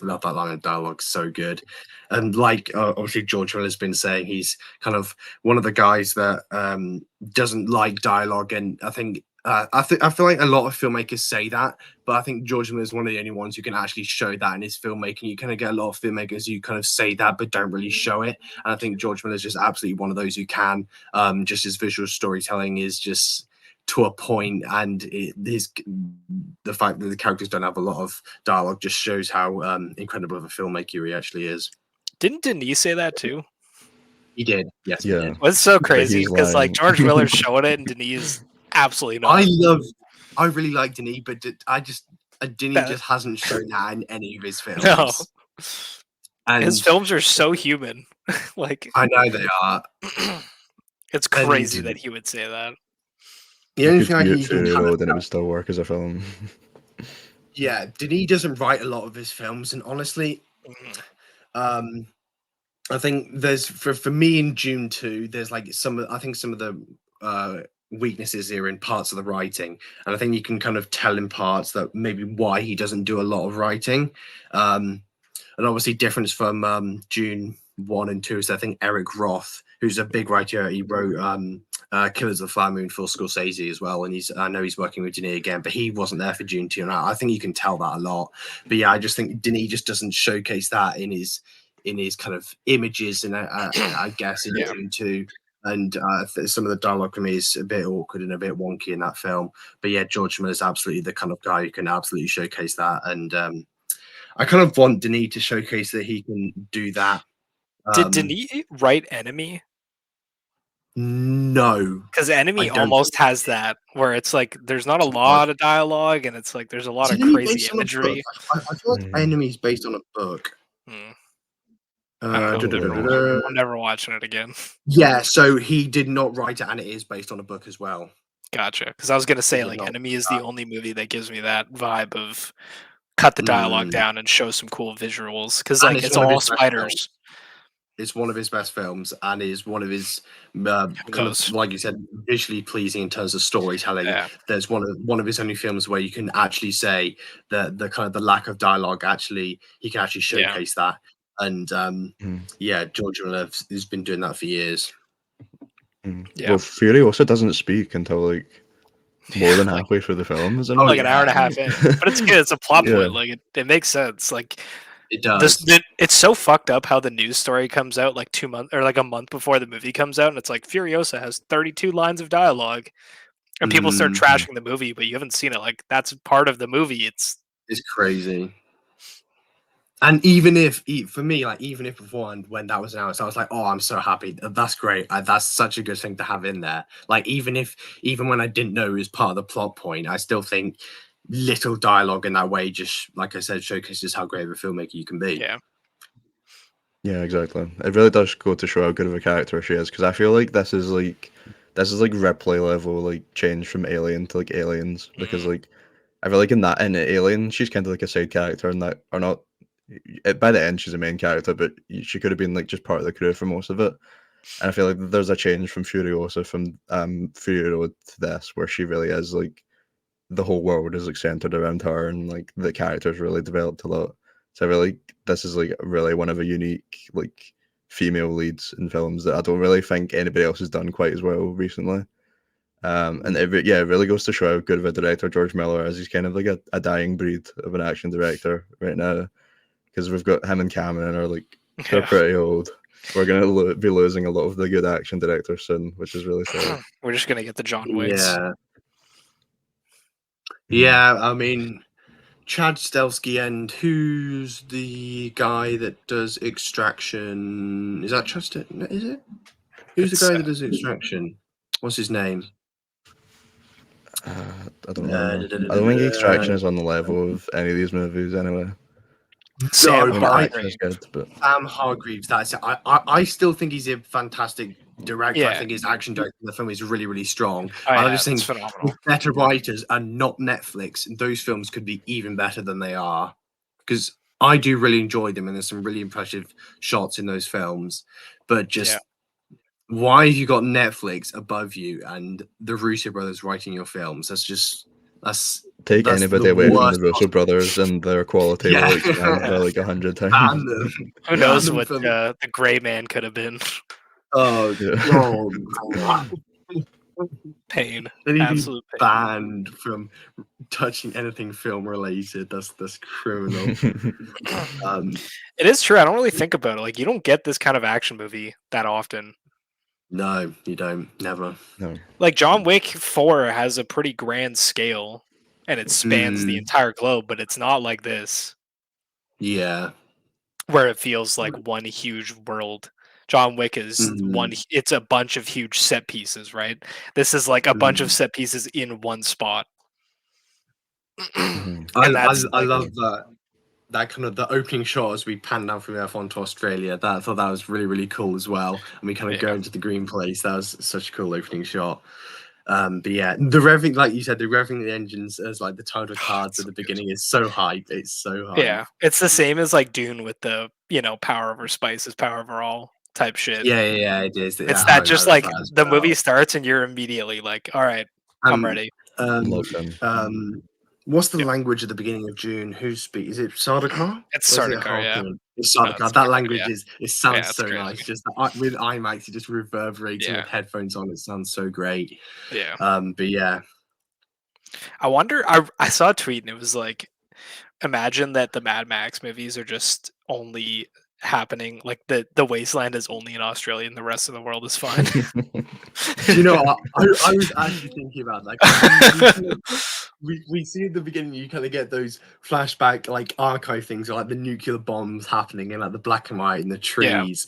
Love that line of dialogue, so good. And like obviously George Miller's been saying, he's kind of one of the guys that doesn't like dialogue, and I think. I feel like a lot of filmmakers say that, but I think George Miller is one of the only ones who can actually show that in his filmmaking. You kind of get a lot of filmmakers who kind of say that but don't really show it, and I think George Miller is just absolutely one of those who can. Just his visual storytelling is just to a point, and the fact that the characters don't have a lot of dialogue just shows how incredible of a filmmaker he actually is. Didn't Denis say that too? He did. Yes. Yeah. He did. Well, it's so crazy because like George Miller's showing it and Denis. Absolutely not. I really like Denis, but Denis just hasn't shown that in any of his films. No. And his films are so human. Like I know they are. It's crazy that he would say that. The only thing I can then it would still work as a film. Yeah, Denis doesn't write a lot of his films, and honestly, I think there's for me in June 2, there's like some of the weaknesses here in parts of the writing, and I think you can kind of tell in parts that maybe why he doesn't do a lot of writing, and obviously difference from June 1 and 2 is I think Eric Roth, who's a big writer. He wrote Killers of the Flower Moon for Scorsese as well, and I know he's working with Denis again, but he wasn't there for June 2, and I think you can tell that a lot. But yeah, I just think Denis just doesn't showcase that in his kind of images, and I guess in June 2. And some of the dialogue for me is a bit awkward and a bit wonky in that film. But yeah, George Miller is absolutely the kind of guy who can absolutely showcase that. And I kind of want Denis to showcase that he can do that. Did Denis write Enemy? No. Because Enemy almost has that, where it's like there's not a lot of dialogue and it's like there's a lot of crazy imagery. I feel like Enemy's based on a book. I'm never watching it again. Yeah, so he did not write it, and it is based on a book as well. Gotcha. Because I was gonna say, like, Enemy is the only movie that gives me that vibe of cut the dialogue down and show some cool visuals. Because like it's all spiders. It's one of his best films, and is one of his kind of, like you said, visually pleasing in terms of storytelling. Yeah. There's one of his only films where you can actually say that the kind of the lack of dialogue actually he can actually showcase that. And yeah, George Villeneuve has been doing that for years. Yeah. Well, Furiosa doesn't speak until like more than halfway through the film, isn't it? Like an hour and a half in, but it's good. It's a plot point. Like it makes sense. Like it does. It's so fucked up how the news story comes out like 2 months or like a month before the movie comes out, and it's like Furiosa has 32 lines of dialogue, and people start trashing the movie, but you haven't seen it. Like that's part of the movie. It's crazy. And even if, for me, like even if beforehand when that was announced, I was like, oh, I'm so happy. That's great. That's such a good thing to have in there. Like even when I didn't know it was part of the plot point, I still think little dialogue in that way, just like I said, showcases how great of a filmmaker you can be. Yeah. Yeah, exactly. It really does go to show how good of a character she is, because I feel like this is like Ripley level like change from Alien to like Aliens, because like I feel like in Alien she's kind of like a side character, and that or not. By the end, she's a main character, but she could have been like just part of the crew for most of it. And I feel like there's a change from Furiosa from Fury Road to this, where she really is like the whole world is like centered around her, and like the character's really developed a lot. So I feel like this is like really one of a unique like female leads in films that I don't really think anybody else has done quite as well recently. And it really goes to show how good of a director George Miller is. He's kind of like a dying breed of an action director right now. Because we've got him and Cameron are like they're pretty old. We're gonna be losing a lot of the good action directors soon, which is really sad. We're just gonna get the John Wicks. Yeah. I mean, Chad Stahelski, and who's the guy that does Extraction? Is that Chad? Is it? Who's the guy that does Extraction? What's his name? I don't know. I don't think Extraction is on the level of any of these movies anyway. Sam Hargreaves. Sam Hargreaves. That's it. I still think he's a fantastic director. Yeah. I think his action direction in the film is really, really strong. Oh, I yeah, just think it's phenomenal. with better writers and not Netflix, those films could be even better than they are. Because I do really enjoy them, and there's some really impressive shots in those films. But just why have you got Netflix above you and the Russo brothers writing your films? Take anybody away from the Russo brothers and their quality will expand by like 100 times. Who knows what the Gray Man could have been? Oh, Pain. Absolute pain. Banned from touching anything film related. That's criminal. It is true. I don't really think about it. Like you don't get this kind of action movie that often. No, you don't. Never. No. Like John Wick 4 has a pretty grand scale, and it spans the entire globe, but it's not like this. Yeah. Where it feels like one huge world. John Wick is it's a bunch of huge set pieces, right? This is like a bunch of set pieces in one spot. I love that kind of the opening shot as we pan down from F1 to Australia. I thought that was really, really cool as well. And we kind of go into the green place. That was such a cool opening shot. But yeah, the revving, like you said, the revving the engines as like the title cards at the beginning is so hype. It's so hype. Yeah, it's the same as like Dune with the power over spice is power over all type shit. Yeah, it is. It's that just like the movie starts and you're immediately like, all right, I'm ready. What's the language at the beginning of June? Who speaks? Is it Sardaukar? It's Sardaukar, yeah. It's Sardaukar. No, that language it sounds so crazy. nice. Just with IMAX, it just reverberates with headphones on. It sounds so great. Yeah. But yeah. I wonder. I saw a tweet and it was like, imagine that the Mad Max movies are just only happening like the wasteland is only in Australia and the rest of the world is fine. You know, I was actually thinking about that. We see at the beginning you kind of get those flashback like archive things like the nuclear bombs happening and like the black and white and the trees.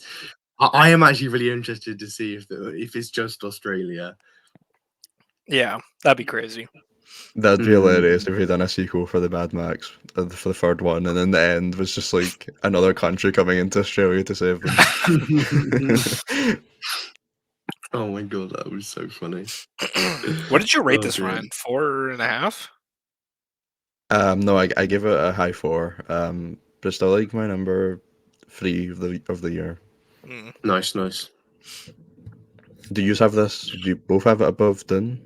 I am actually really interested to see if it's just Australia. Yeah, that'd be crazy. That'd be hilarious if we done a sequel for the Mad Max for the third one, and then the end was just like another country coming into Australia to save them. Oh my god, that was so funny. What did you rate this, Ryan? 4.5? No, I give it a high 4. But still like my number 3 of the year. Nice. Do you have this? Do you both have it above Dune?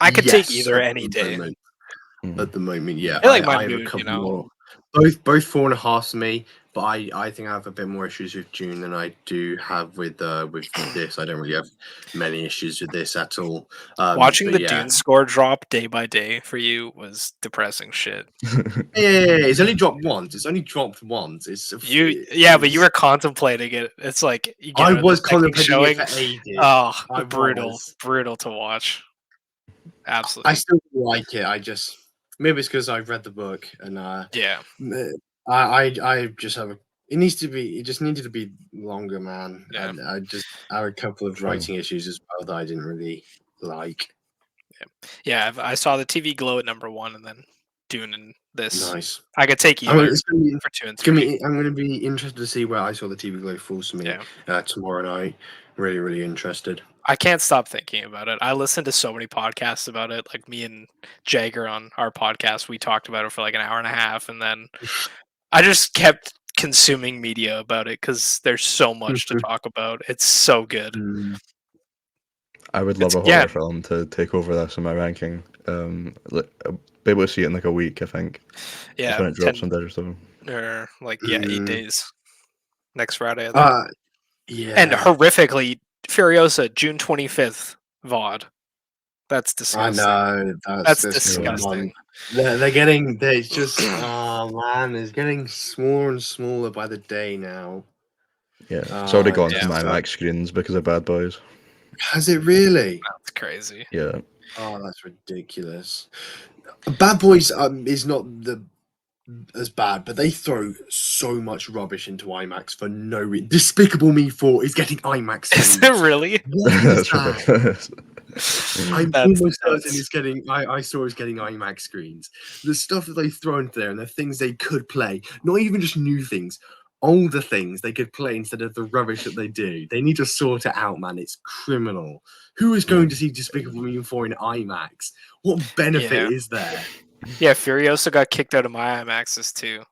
I could take Yes, either at any the day. moment. At the moment, yeah. I like my have a mood, couple more. Both 4.5 for me, but I think I have a bit more issues with June than I do have with this. I don't really have many issues with this at all. Watching but the yeah. Dune score drop day by day for you was depressing shit. Yeah, it's only dropped once. It's only dropped once. But you were contemplating it. It's like you get I out of was the second contemplating showing. it for ages. Oh, I brutal was. to watch. Absolutely. I still like it. I just maybe it's because I've read the book and yeah. I just have a. It needs to be. It just needed to be longer, man. Yeah. And I just have a couple of writing issues as well that I didn't really like. Yeah, I saw the TV Glow at number 1, and then Dune and this. Nice. I could take either for 2 and 3. I'm going to be interested to see where I saw the TV Glow falls to me tomorrow night. Really, really interested. I can't stop thinking about it. I listened to so many podcasts about it. Like me and Jagger on our podcast, we talked about it for like an hour and a half, and then I just kept consuming media about it because there's so much to talk about. It's so good. I would love a horror film to take over this in my ranking. I'll be able to see it in like a week, I think. Yeah, when it drops on digital. Or 8 days. Next Friday, I think. Yeah. And horrifically, Furiosa, June 25th, VOD. That's disgusting. I know. That's disgusting. They're just, oh man, it's getting smaller and smaller by the day now. Yeah. It's already gone to my IMAX screens because of Bad Boys. Has it really? That's crazy. Yeah. Oh, that's ridiculous. Bad Boys is not as bad, but they throw so much rubbish into IMAX for no reason. Despicable Me 4 is getting IMAX screens. Is it really? That's ridiculous. I'm almost certain it's getting. I saw it's getting IMAX screens. The stuff that they throw into there and the things they could play, not even just new things, older things they could play instead of the rubbish that they do. They need to sort it out, man. It's criminal. Who is going to see Despicable Me 4 in IMAX? What benefit is there? Yeah, Furiosa got kicked out of my IMAXs too.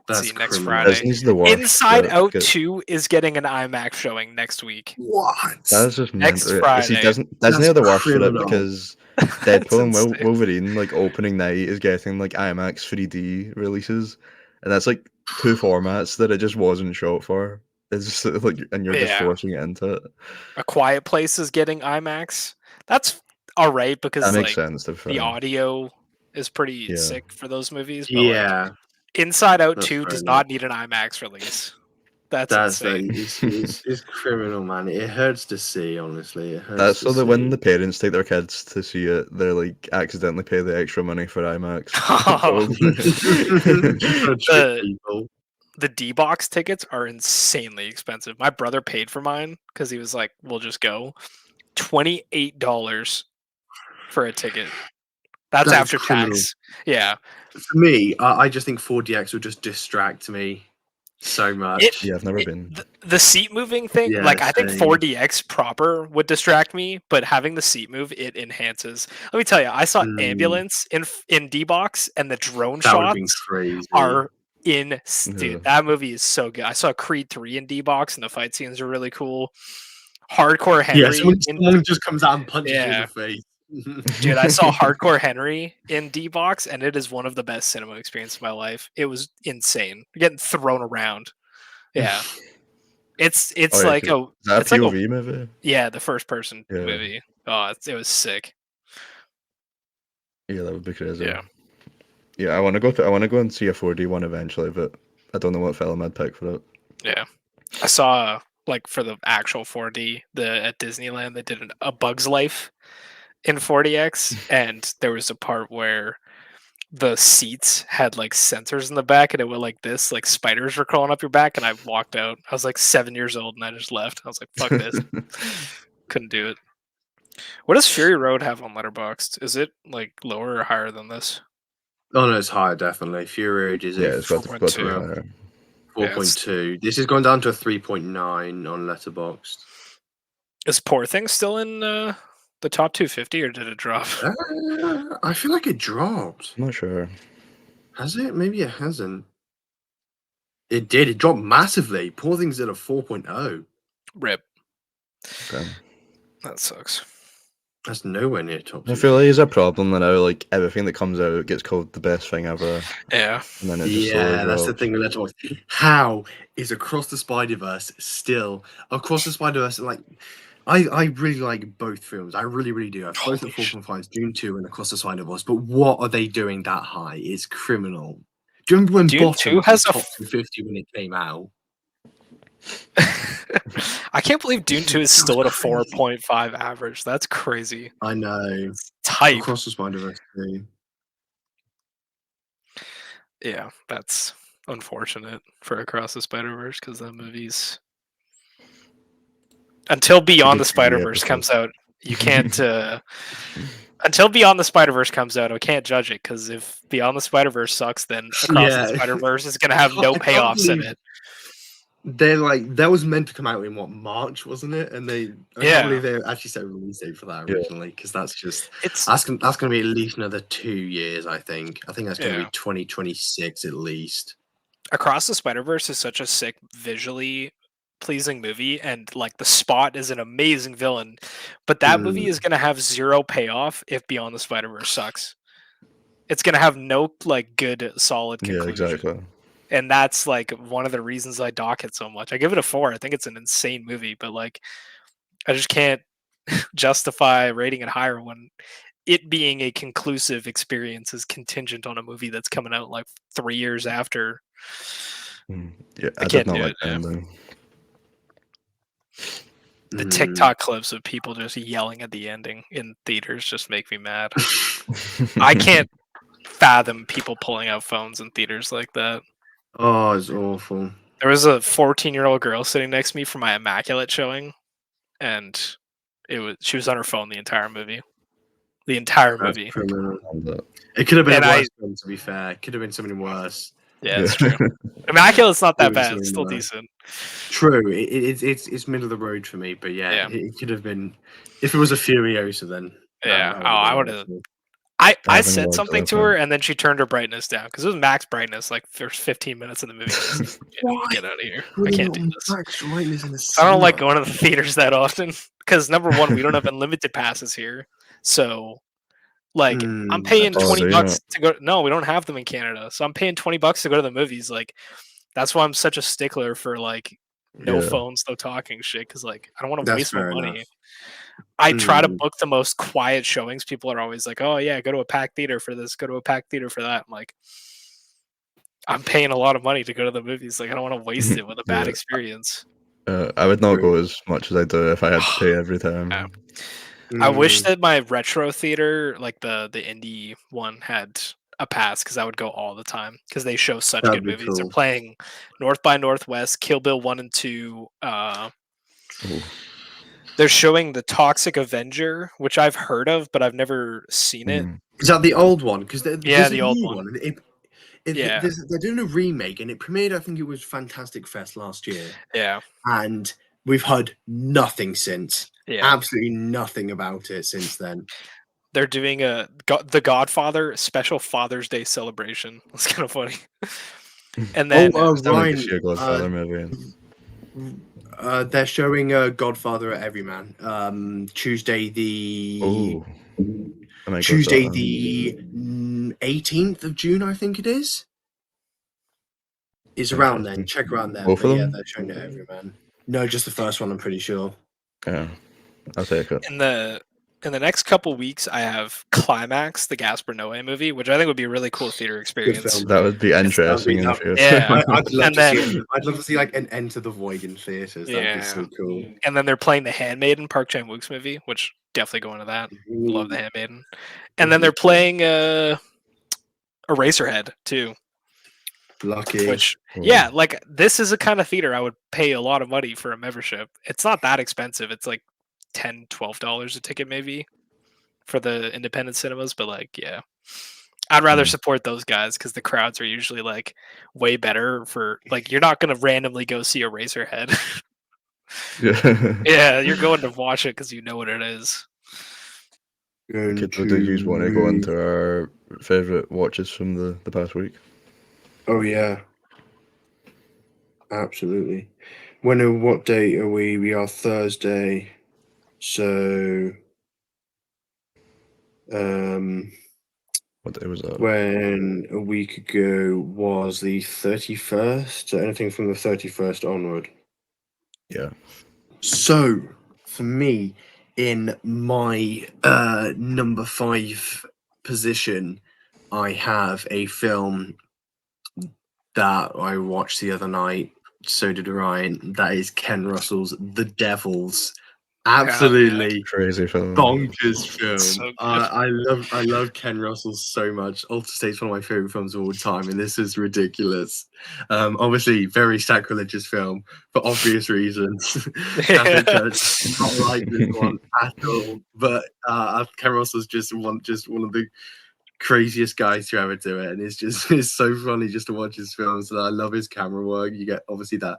That's next criminal. Friday. Inside Out 2 is getting an IMAX showing next week. What? That's just next Friday. See, Disney have the worst for it because Deadpool and Wolverine, like opening night, is getting like IMAX 3D releases, and that's like 2 formats that it just wasn't shot for. It's just like, and you're just forcing it into it. A Quiet Place is getting IMAX. That's all right because that makes sense. The audio is pretty sick for those movies. But yeah. Inside Out 2 does not need an IMAX release. That's insane. It's criminal, man. It hurts to see, honestly. It hurts That's so that when the parents take their kids to see it, they're like accidentally pay the extra money for IMAX. The D-Box tickets are insanely expensive. My brother paid for mine because he was like, we'll just go. $28 for a ticket. That's after tax. Yeah. For me, I just think 4DX will just distract me so much. I've never been. The seat moving thing, I think 4DX proper would distract me, but having the seat move, it enhances. Let me tell you, I saw Ambulance in D-Box, and the drone shots are dude, that movie is so good. I saw Creed 3 in D-Box, and the fight scenes are really cool. Hardcore Henry. Yeah, someone just comes out and punches you in the face. Dude, I saw Hardcore Henry in D-Box, and it is one of the best cinema experiences of my life. It was insane. Getting thrown around. Yeah. It's like a POV movie? Yeah, the first person movie. Oh, it was sick. Yeah, that would be crazy. Yeah. Yeah, I want to go and see a 4D one eventually, but I don't know what film I'd pick for it. Yeah. I saw for the actual 4D, at Disneyland they did a Bug's Life in 4DX, and there was a part where the seats had sensors in the back, and it went like this, like spiders were crawling up your back, and I walked out. I was 7 years old, and I just left. I was like, fuck this. Couldn't do it. What does Fury Road have on Letterboxd? Is it lower or higher than this? Oh no, it's higher, definitely. Fury Road is it's got to be higher. 4.2. This has gone down to a 3.9 on Letterboxd. Is Poor Thing still in the top 250, or did it drop? I feel like it dropped. I'm not sure. Has it? Maybe it hasn't. It did. It dropped massively. Poor Things did a 4.0. Rip. Okay. That sucks. That's nowhere near top I tier. feel like it's a problem that now, like everything that comes out gets called the best thing ever. Yeah. And then it just slowly That's the drops. thing with Letterboxd. How is Across the Spider-Verse still Across the Spider-Verse? Like, I really like both films. I really, really do. I've both at 4.5, Dune 2 and Across the Spider-Verse. But what are they doing that high? It's criminal. Do you remember when Dune 2 Bottom has was a top 250 when it came out? I can't believe Dune 2 is still at a crazy. 4.5 average. That's crazy. I know. It's tight. Across the Spider-Verse 2. Yeah, that's unfortunate for Across the Spider-Verse because that movie's until Beyond the Spider-Verse comes out, you can't until Beyond the Spider-Verse comes out, I can't judge it because if Beyond the Spider-Verse sucks, then Across the Spider-Verse is gonna have no payoffs in it. They're like, that was meant to come out in what, March, wasn't it? And I can't believe they actually set a release date for that originally, because that's just that's gonna be at least another 2 years, I think. I think that's gonna be 2026 at least. Across the Spider-Verse is such a sick, visually pleasing movie, and like the Spot is an amazing villain, but that movie is gonna have zero payoff if Beyond the Spider-Verse sucks. It's gonna have no like good, solid conclusion. Yeah, exactly. And that's like one of the reasons I dock it so much. I give it a 4. I think it's an insane movie, but like I just can't justify rating it higher when it being a conclusive experience is contingent on a movie that's coming out like 3 years after. Yeah, I did can't not do like it. the ending. The TikTok clips of people just yelling at the ending in theaters just make me mad. I can't fathom people pulling out phones in theaters like that. Oh, it's awful. There was a 14-year-old girl sitting next to me for my Immaculate showing, and she was on her phone the entire movie. The entire movie. It could have been a worse film, to be fair. It could have been something worse. Yeah, that's true. Immaculate's not that bad. It's still decent. True. It's middle of the road for me, but it could have been. If it was a Furiosa, then I would have. I said something to her, and then she turned her brightness down because it was max brightness like first 15 minutes of the movie. Get out of here! I can't do this. I don't like going to the theaters that often because number one, we don't have unlimited passes here, so like I'm paying $20 to go. No, we don't have them in Canada, so I'm paying $20 to go to the movies. Like that's why I'm such a stickler for like no phones, no talking shit because like I don't want to waste my money. I try to book the most quiet showings. People are always like, "Oh yeah, go to a packed theater for this, go to a packed theater for that." I'm like, I'm paying a lot of money to go to the movies. Like, I don't want to waste it with a bad experience. I would not go as much as I do if I had to pay every time. I wish that my retro theater, like the indie one, had a pass because I would go all the time because they show such good movies. Cool. They're playing North by Northwest, Kill Bill 1 and 2. They're showing The Toxic Avenger, which I've heard of, but I've never seen it. Is that the old one? Because the old one. They're doing a remake, and it premiered, I think it was Fantastic Fest last year. Yeah. And we've heard nothing since. Yeah. Absolutely nothing about it since then. They're doing The Godfather special Father's Day celebration. That's kind of funny. And then Ryan, Godfather movie. They're showing Godfather at Everyman. Tuesday the 18th of June, I think it is. It's around then. Check around there. Both of them? Yeah, they're showing it at Everyman. No, just the first one, I'm pretty sure. Yeah, I'll take it. In the next couple weeks, I have Climax, the Gaspar Noé movie, which I think would be a really cool theater experience. That would be interesting. Yeah, I'd love to see like an Enter the Void in theaters. That'd be so cool. And then they're playing The Handmaiden, Park Chan-wook's movie, which definitely going to that. Love The Handmaiden. And then they're playing Eraserhead too. Lucky. Which like this is a kind of theater I would pay a lot of money for a membership. It's not that expensive. It's like $10-12 a ticket maybe for the independent cinemas, but like I'd rather support those guys because the crowds are usually like way better for like you're not gonna randomly go see Eraserhead. Yeah, you're going to watch it because you know what it is. Do you want to go into our favorite watches from the past week? Oh yeah. Absolutely. What date are we? We are Thursday. So, What day was that? when a week ago was the 31st, so anything from the 31st onward. Yeah. So, for me, in my number 5 position, I have a film that I watched the other night. So did Ryan. That is Ken Russell's The Devils. Absolutely Crazy film. bonkers film. So good. I love Ken Russell so much. Alter State's one of my favorite films of all time, and this is ridiculous. Obviously, very sacrilegious film for obvious reasons. Catholic Church did not like this one at all. But Ken Russell's just one of the craziest guys to ever do it, and it's so funny just to watch his films. And I love his camera work. You get obviously that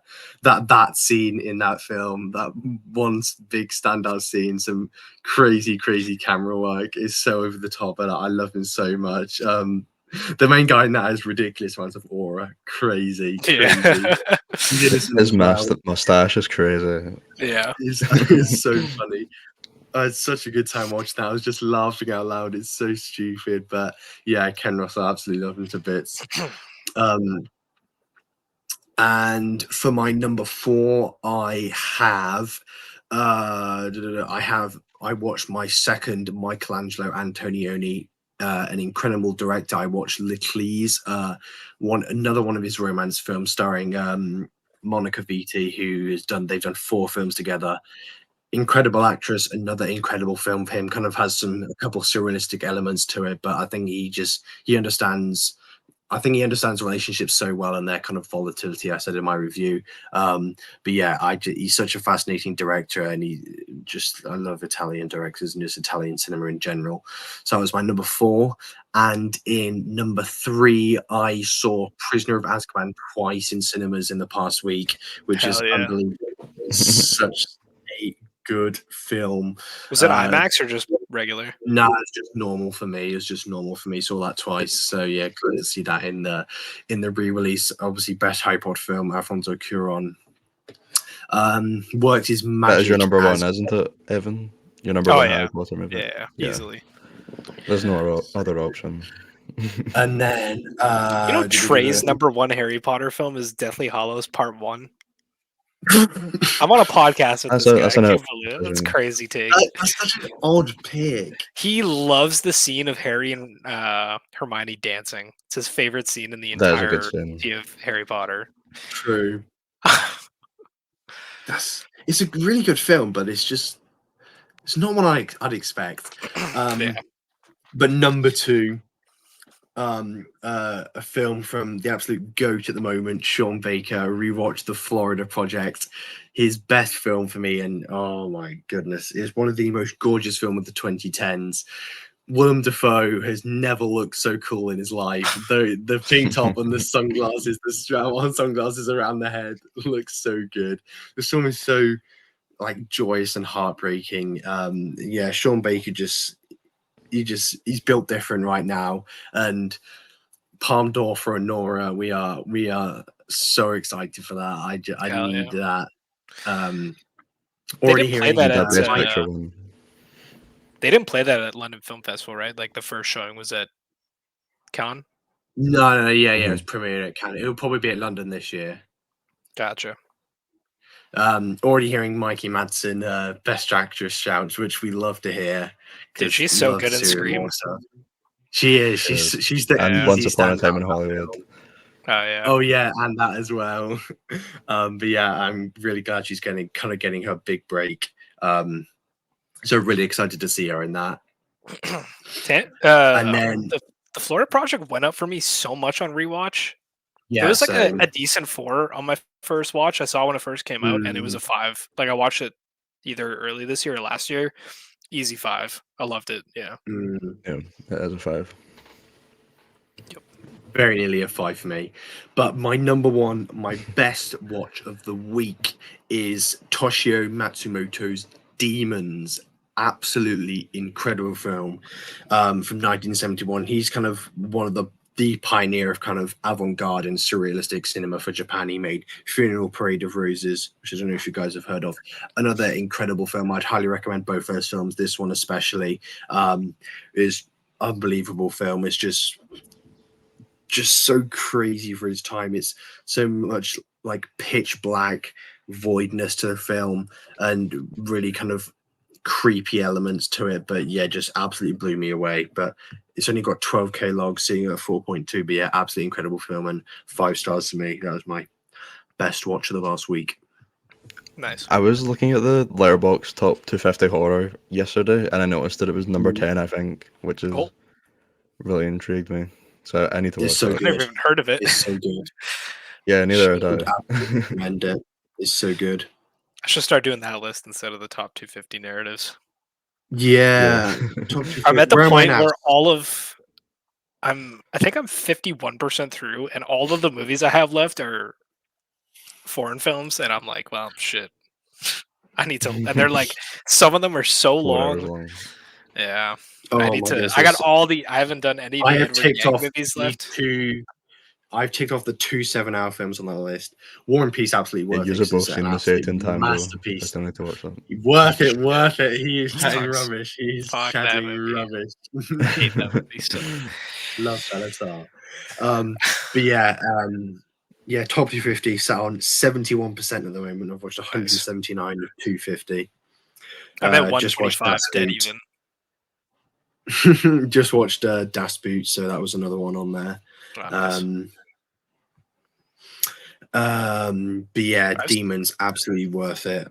scene in that film, that one big standout scene, some crazy camera work is so over the top, and I love him so much. The main guy in that has ridiculous amounts of aura. Crazy. His mustache is crazy. Yeah, it's so funny. It's such a good time watching that. I was just laughing out loud. It's so stupid, but yeah, Ken Russell, I absolutely love him to bits. And for my number 4, I watched my second Michelangelo Antonioni, an incredible director. I watched Lickley's, another one of his romance films starring Monica Vitti, they've done 4 films together. Incredible actress, another incredible film for him. Kind of has a couple surrealistic elements to it, but I think he understands. I think he understands relationships so well and their kind of volatility. I said in my review, but yeah, he's such a fascinating director, and I love Italian directors and just Italian cinema in general. So that was my number 4, and in number 3, I saw Prisoner of Azkaban twice in cinemas in the past week, which is unbelievable. It's such a good film. Was it IMAX or just regular? No, it's just normal for me. It's just normal for me. Saw that twice. So yeah, good to see that in the re-release. Obviously, best Harry Potter film, Alfonso Cuarón. Worked his magic. That is your number 1, isn't it, Evan? Your number 1 Harry Potter movie. Yeah, easily. There's no other option. And then Trey's number 1 Harry Potter film is Deathly Hallows Part 1. I'm on a podcast with this guy. I can't believe it. That's crazy take. That's such an odd pick. He loves the scene of Harry and Hermione dancing. It's his favorite scene in the entirety of Harry Potter. True. It's a really good film, but it's not what I'd expect. But number 2, a film from the absolute GOAT at the moment, Sean Baker. Rewatched The Florida Project, his best film for me, and oh my goodness, it's one of the most gorgeous films of the 2010s. Willem Dafoe has never looked so cool in his life. The pink top and the sunglasses, the strap-on sunglasses around the head looks so good. The film is so joyous and heartbreaking. Yeah, Sean Baker he's built different right now, and Palme d'Or for Honora. We are so excited for that. I need that. Already hearing that. They didn't play that at London Film Festival, right? Like the first showing was at Cannes. No, yeah, it was premiered at Cannes. It'll probably be at London this year. Gotcha. Already hearing Mikey Madsen Best Actress shouts, which we love to hear. Dude, she's so good in Scream. She is. She's the and Once Upon a Time in Hollywood. Oh yeah, and that as well. But yeah, I'm really glad she's getting her big break. So really excited to see her in that. And then the Florida Project went up for me so much on rewatch. Yeah, it was like a decent 4 on my first watch. I saw when it first came out, and it was a 5. Like I watched it either early this year or last year. Easy 5. I loved it. Yeah. Yeah, that is a 5. Yep. Very nearly a 5 for me. But my number 1, my best watch of the week is Toshio Matsumoto's Demons. Absolutely incredible film from 1971. He's kind of one of the the pioneer of kind of avant-garde and surrealistic cinema for Japan. He made Funeral Parade of Roses, which I don't know if you guys have heard of. Another incredible film. I'd highly recommend both those films. This one especially is unbelievable film. It's just so crazy for its time. It's so much like pitch black voidness to the film and really kind of creepy elements to it, but yeah, just absolutely blew me away. But it's only got 12k logs, seeing it at 4.2. But yeah, absolutely incredible film and 5 stars to me. That was my best watch of the last week. Nice. I was looking at the Letterboxd top 250 horror yesterday, and I noticed that it was number 10, I think, which is really intrigued me. So I need to watch so that. I've never even heard of it. It's so good. Yeah, neither had I. Absolutely recommend it. It's so good. I should start doing that list instead of the top 250 narratives. Yeah. I'm at the point where I think I'm 51% through, and all of the movies I have left are foreign films, and I'm like, well, shit. I need to, and they're like, some of them are so long. Yeah. I need to. I got all the. I haven't done any of the Edward Yang movies left. I've ticked off the 2 7-hour films on that list. War and Peace, absolutely worth it. You've both seen the Satan time. Masterpiece. I still need to watch that. Worth it. He is chatting rubbish. He's chatting rubbish. I hate that movie so. Love that. That's all. But yeah, top 250 sat on 71% at the moment. I've watched 179 of 250. I'm at 125 dead even. Just watched Das Boot, so that was another one on there. But yeah, Demons, absolutely worth it.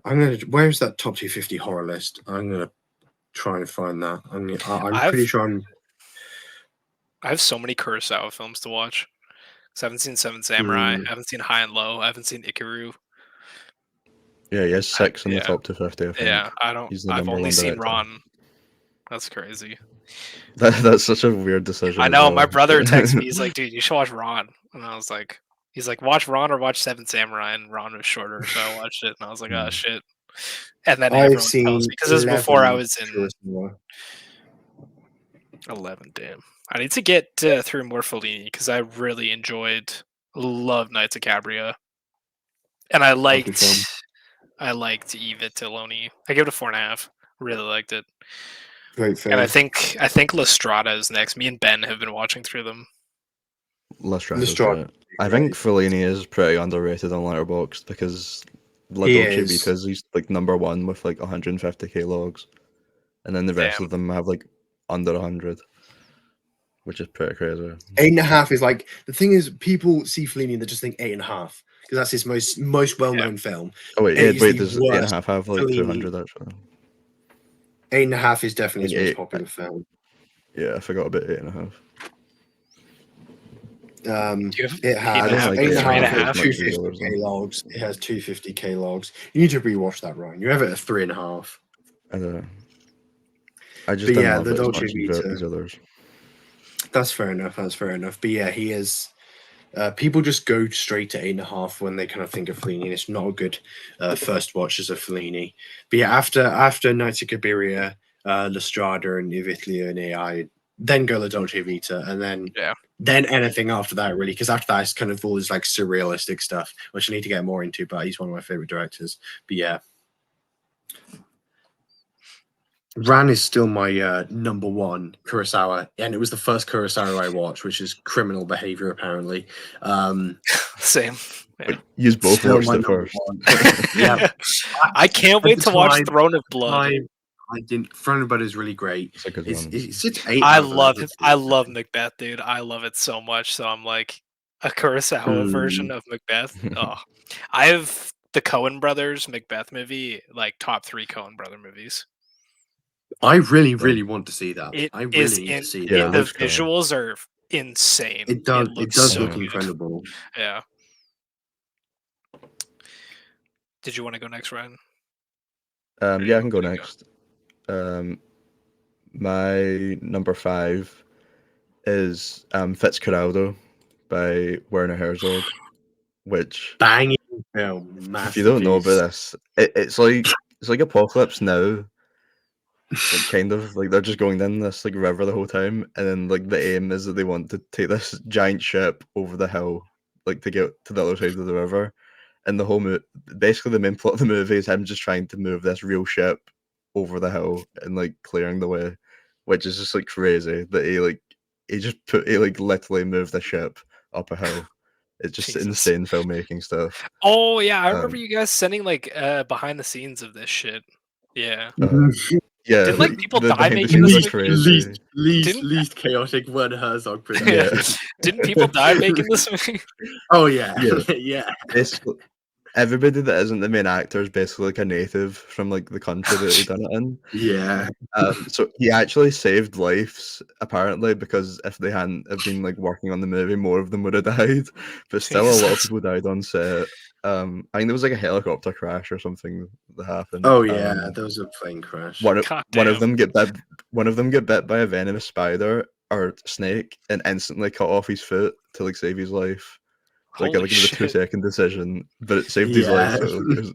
Where's that top 250 horror list? I'm gonna try and find that. I'm pretty sure I have so many Kurosawa films to watch. I haven't seen Seven Samurai. I haven't seen High and Low. I haven't seen Ikiru. Yeah, he has 6 in the top 250. I think. Yeah, I've only seen Ron. That's crazy. That's such a weird decision. I know. My brother texted me. He's like, "Dude, you should watch Ron." And I was like, "He's like, watch Ron or watch Seven Samurai." And Ron was shorter, so I watched it. And I was like, "Oh shit!" And then everyone tells me because it was before I was in 11. Damn, I need to get through more Fellini because I really love Nights of Cabria, and I liked Eva Tilloni. I give it a 4.5. Really liked it. Great film. And I think La Strada is next. Me and Ben have been watching through them. La Strada. I think Fellini is pretty underrated on Letterboxd because he's like number 1 with like 150k logs, and then the rest of them have like under 100, which is pretty crazy. 8.5 is like, the thing is, people see Fellini and they just think 8.5 because that's his most well-known film. Oh wait, does 8.5 have like Fellini. 200 actually? 8.5 is definitely his most popular film. Yeah, I forgot about 8.5. It has 8.5 250k logs. It has 250k logs. You need to rewatch that, Ryan. You have it at 3.5. I don't know. I just don't love the Dolce Vita. That's fair enough. But yeah, he is. People just go straight to 8.5 when they kind of think of Fellini. And it's not a good first watch as a Fellini. But yeah, after Nights of Cabiria, La Strada, and Ivitlione, I then go La Dolce Vita, and then anything after that, really, because after that it's kind of all this like surrealistic stuff, which I need to get more into. But he's one of my favorite directors. But yeah. Ran is still my number 1 Kurosawa, and it was the first Kurosawa I watched, which is Criminal Behavior, apparently. Same. Yeah. You both watched it first. Yeah, I can't wait to watch Throne of Blood. I didn't. Throne of Blood is really great. It's 8. I love it. I love Macbeth, dude. I love it so much. So I'm like a Kurosawa version of Macbeth. Oh, I have the Coen Brothers Macbeth movie, like top 3 Coen Brother movies. I really, really want to see that. I really need to see that. The visuals are insane. It does look incredible. Yeah. Did you want to go next, Ryan? Yeah, I can go next. My number 5 is Fitzcarraldo by Werner Herzog, which banging film. If you don't know about this, it's like Apocalypse Now, like kind of like they're just going down this like river the whole time, and then like the aim is that they want to take this giant ship over the hill, like to get to the other side of the river. And the whole basically the main plot of the movie is him just trying to move this real ship over the hill and like clearing the way, which is just like crazy that he like literally moved the ship up a hill. It's just Jesus. insane filmmaking stuff. Oh yeah, I remember you guys sending like behind the scenes of this shit. Yeah. Yeah, Did like people the die behind the making scenes this is movie? crazy. Least chaotic Werner Herzog production. Yeah. Didn't people die making this movie? Oh yeah, Yeah. yeah. Basically, everybody that isn't the main actor is basically like a native from like the country that he done it in. Yeah. So he actually saved lives apparently, because if they hadn't have been like working on the movie, more of them would have died. But still, a lot of Jesus. people died on set. I think there was like a helicopter crash or something that happened. Oh yeah, there was a plane crash. One of them get bit. Goddamn. One of them get bit by a venomous spider or snake and instantly cut off his foot to like save his life. Like Holy it was a shit. 2-second decision, but it saved his life. So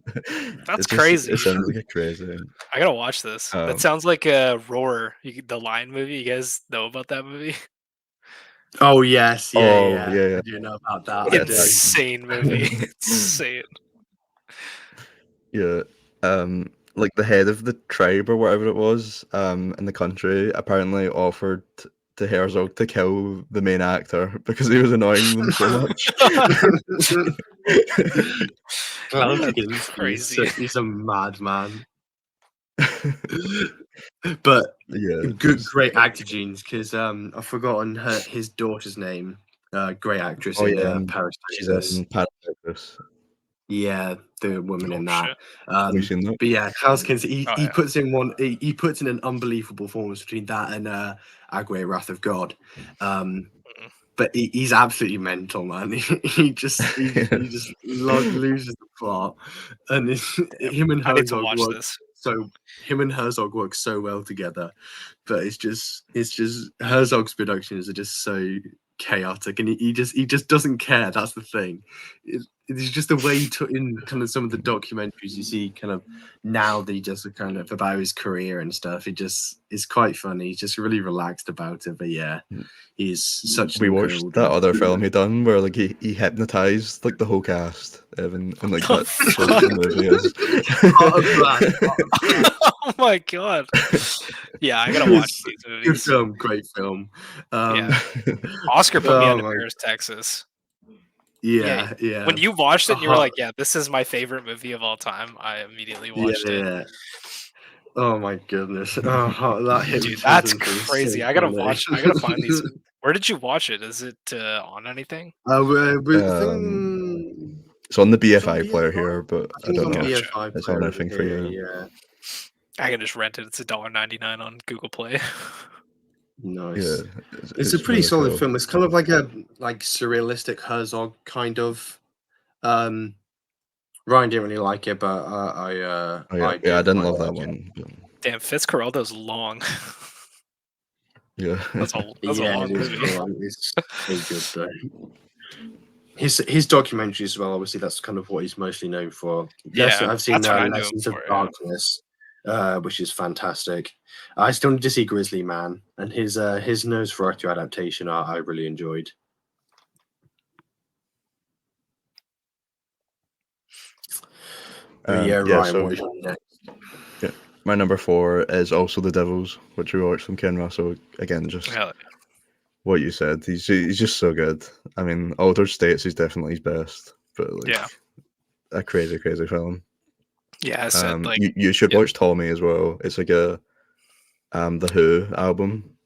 That's crazy. It sounds like a crazy. I gotta watch this. That sounds like a Roar, the Lion movie. You guys know about that movie? Oh yes, yeah. Yeah. I do know about that. I do. Insane movie. Insane. Yeah. Like the head of the tribe or whatever it was, in the country apparently offered to Herzog to kill the main actor because he was annoying them so much. That's crazy. He's a madman. But Yeah, great actor genes, because I've forgotten his daughter's name. Great actress in Paris. She's in Paris. Yeah, the woman in that. Shit. Have you seen that? But yeah, Houskins, he puts in he puts in an unbelievable performance between that and Agwe, Wrath of God. But he's absolutely mental, man. He just loses the plot, and him and Herzog work. So him and Herzog work so well together, but it's just Herzog's productions are just so chaotic, and he just doesn't care. That's the thing. It's just the way he took in kind of some of the documentaries you see kind of now that he does kind of about his career and stuff. It just is quite funny. He's just really relaxed about it. But yeah, he's such. We watched that other film he done where like he hypnotized like the whole cast, and like that's what the movie is. Oh my god! Yeah, I gotta watch these movies. Good film, great film. Yeah. Oscar put me on Paris, Texas. Yeah. When you watched it, and you were like, "Yeah, this is my favorite movie of all time." I immediately watched it. Oh my goodness! That hit Dude, that's crazy. I gotta watch. I gotta find these. Where did you watch it? Is it on anything? It's on the BFI player here, but I don't know. It's on anything for you. Yeah. I can just rent it. It's $1.99 on Google Play. Nice. Yeah, it's a pretty solid film. It's kind of like a surrealistic Herzog kind of. Ryan didn't really like it, but I didn't love that one. Damn, Fitzcarraldo's long. Yeah, that's a long movie. It's good though. His documentaries as well. Obviously, that's kind of what he's mostly known for. Yes, I've seen Lessons of Darkness. Which is fantastic. I still need to see Grizzly Man, and his Nosferatu adaptation I really enjoyed. Ryan, what is your next? Yeah, my number 4 is also The Devils, which we watched from Ken Russell. Again, just what you said. He's just so good. I mean, Altered States is definitely his best, but a crazy film. Yeah, I said, you should watch Tommy as well. It's like a the Who album.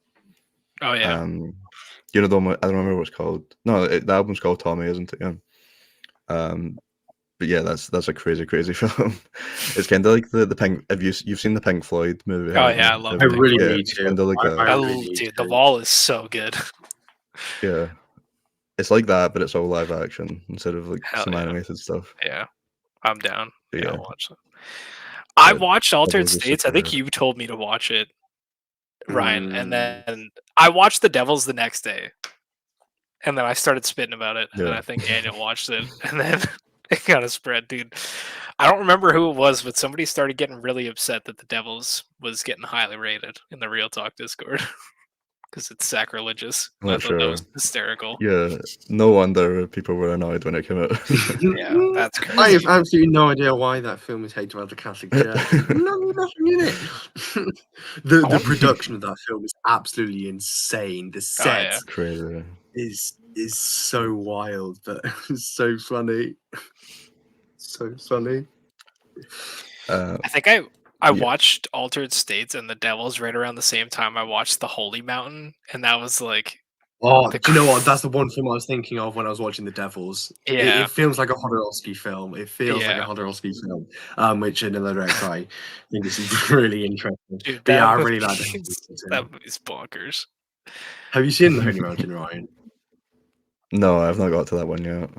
Oh yeah. You know the one, I don't remember what it's called. No, the album's called Tommy, isn't it? Yeah. But yeah, that's a crazy film. It's kind of like the Pink. You've seen the Pink Floyd movie? Oh yeah, I love it. I really need to. Kind of like dude, The Wall is so good. Yeah, it's like that, but it's all live action instead of like some animated stuff. Yeah, I'm down. Yeah, I'll watch that. I watched Altered States. I think you told me to watch it, Ryan, and then I watched The Devils the next day, and then I started spitting about it, and then I think Daniel watched it, and then it kind of spread, dude. I don't remember who it was, but somebody started getting really upset that The Devils was getting highly rated in the Real Talk Discord because it's sacrilegious. I'm I not thought that sure. was hysterical. Yeah, no wonder people were annoyed when it came out. Yeah, that's I crazy. have absolutely no idea why that film is hated by the Catholic Church. Nothing in it. the production of that film is absolutely insane. The set Crazy. is so wild, but it's so funny. So funny. I think I watched Altered States and The Devils right around the same time I watched The Holy Mountain, and that was like, oh, do you know what? That's the one film I was thinking of when I was watching The Devils. Yeah. It feels like a Jodorowsky film. It feels like a Jodorowsky film, which in another director I think is really interesting. Dude, but yeah, I really like that movie's bonkers. Have you seen The Holy Mountain, Ryan? No, I've not got to that one yet.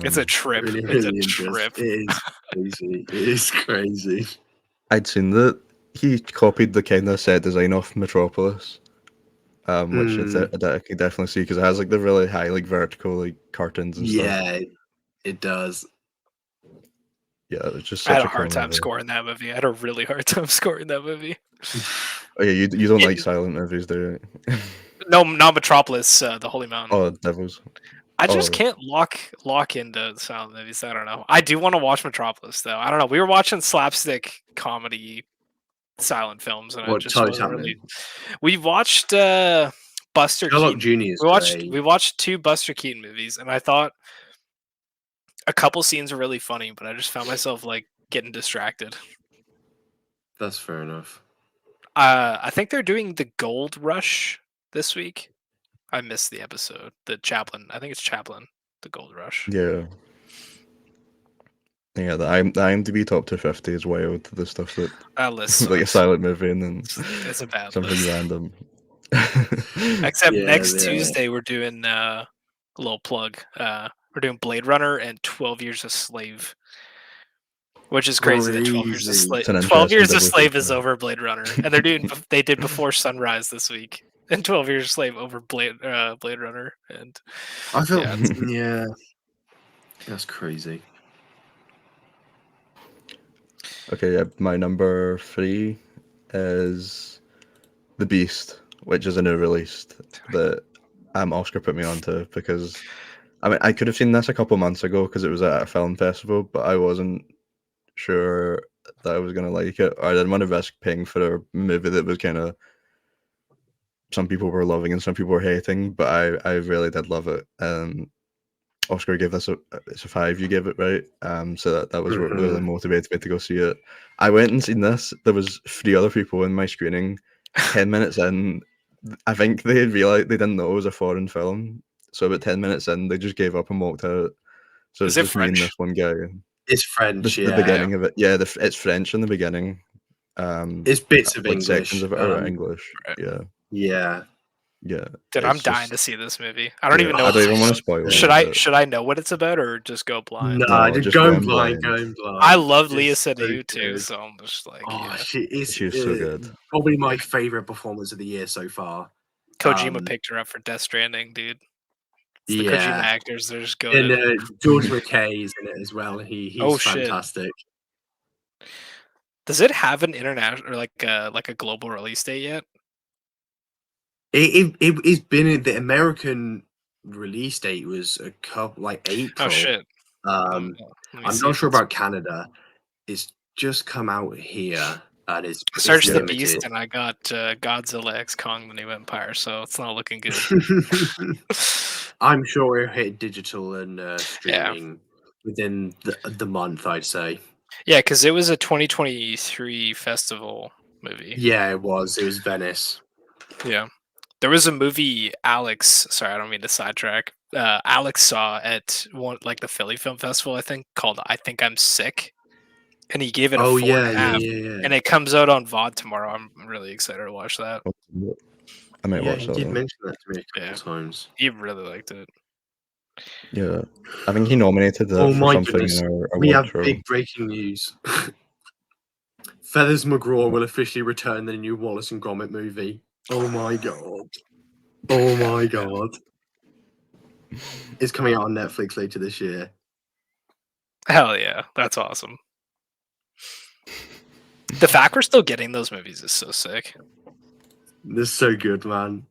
It's a trip. Really, It's really a trip. It is crazy. It is crazy. I'd seen that he copied the kind of set design off Metropolis, which I can definitely see because it has like the really high, like vertical, like curtains and stuff. Yeah, it does. Yeah, it's just such I had a cool hard time movie. scoring that movie. I had a really hard time scoring that movie. Oh yeah, you don't like silent movies, do you? No, not Metropolis, The Holy Mountain. Oh, Devils. I just can't lock into silent movies. I don't know. I do want to watch Metropolis though. I don't know. We were watching slapstick comedy silent films, and I just wasn't really. We watched Buster Keaton. We watched 2 Buster Keaton movies, and I thought a couple scenes were really funny, but I just found myself like getting distracted. That's fair enough. I think they're doing the Gold Rush this week. I missed the episode. The Chaplin. I think it's Chaplin. The Gold Rush. Yeah. Yeah, the IMDb top 250 is wild. The stuff that like a silent movie and then it's a bad something list. Random. Except next Tuesday we're doing a little plug. We're doing Blade Runner and 12 Years a Slave, which is crazy. That 12 Years a Slave. 12 Years a Slave is over Blade Runner, and they did Before Sunrise this week. And 12 Years a Slave over Blade Runner, and I feel yeah, that's crazy. Okay, yeah, my number 3 is The Beast, which is a new release that Oscar put me onto because I mean I could have seen this a couple months ago because it was at a film festival, but I wasn't sure that I was gonna like it, or I didn't want to risk paying for a movie that was kind of some people were loving and some people were hating, but I really did love it. Oscar gave this it's a 5. You gave it, right? So that was what really motivated me to go see it. I went and seen this. There was 3 other people in my screening. 10 minutes in, I think they realized they didn't know it was a foreign film. So about 10 minutes in, they just gave up and walked out. So it's just me and this one guy. It's French. The beginning of it, yeah. It's French in the beginning. It's bits of English. Sections of it are English. Yeah. Yeah. Yeah. Dude, I'm dying to see this movie. I don't even know. I don't even want to spoil it. Should I know what it's about or just go blind? No, just going blind. I love Leah Seydoux too, so I'm just like, she's so good. Probably my favorite performance of the year so far. Kojima picked her up for Death Stranding, dude. It's the Kojima actors, they're just going. And George McKay is in it as well. He's fantastic. Shit. Does it have an international or like a global release date yet? It's been in the American release date was a couple like April. Oh shit! I'm not sure about Canada. It's just come out here and it's searched The Beast and I got Godzilla X Kong: The New Empire, so it's not looking good. I'm sure it'll hit digital and streaming within the month, I'd say. Yeah, because it was a 2023 festival movie. Yeah, it was Venice. Yeah. There was a movie Alex, sorry, I don't mean to sidetrack. Alex saw at the Philly Film Festival, I think, called I Think I'm Sick. And he gave it a 4.5. And it comes out on VOD tomorrow. I'm really excited to watch that. I might watch that. He did mention that to me a couple times. He really liked it. Yeah. I think he nominated for something. We have big breaking news. Feathers McGraw will officially return in the new Wallace and Gromit movie. Oh my god. Oh my god. It's coming out on Netflix later this year. Hell yeah. That's awesome. The fact we're still getting those movies is so sick. They're so good, man.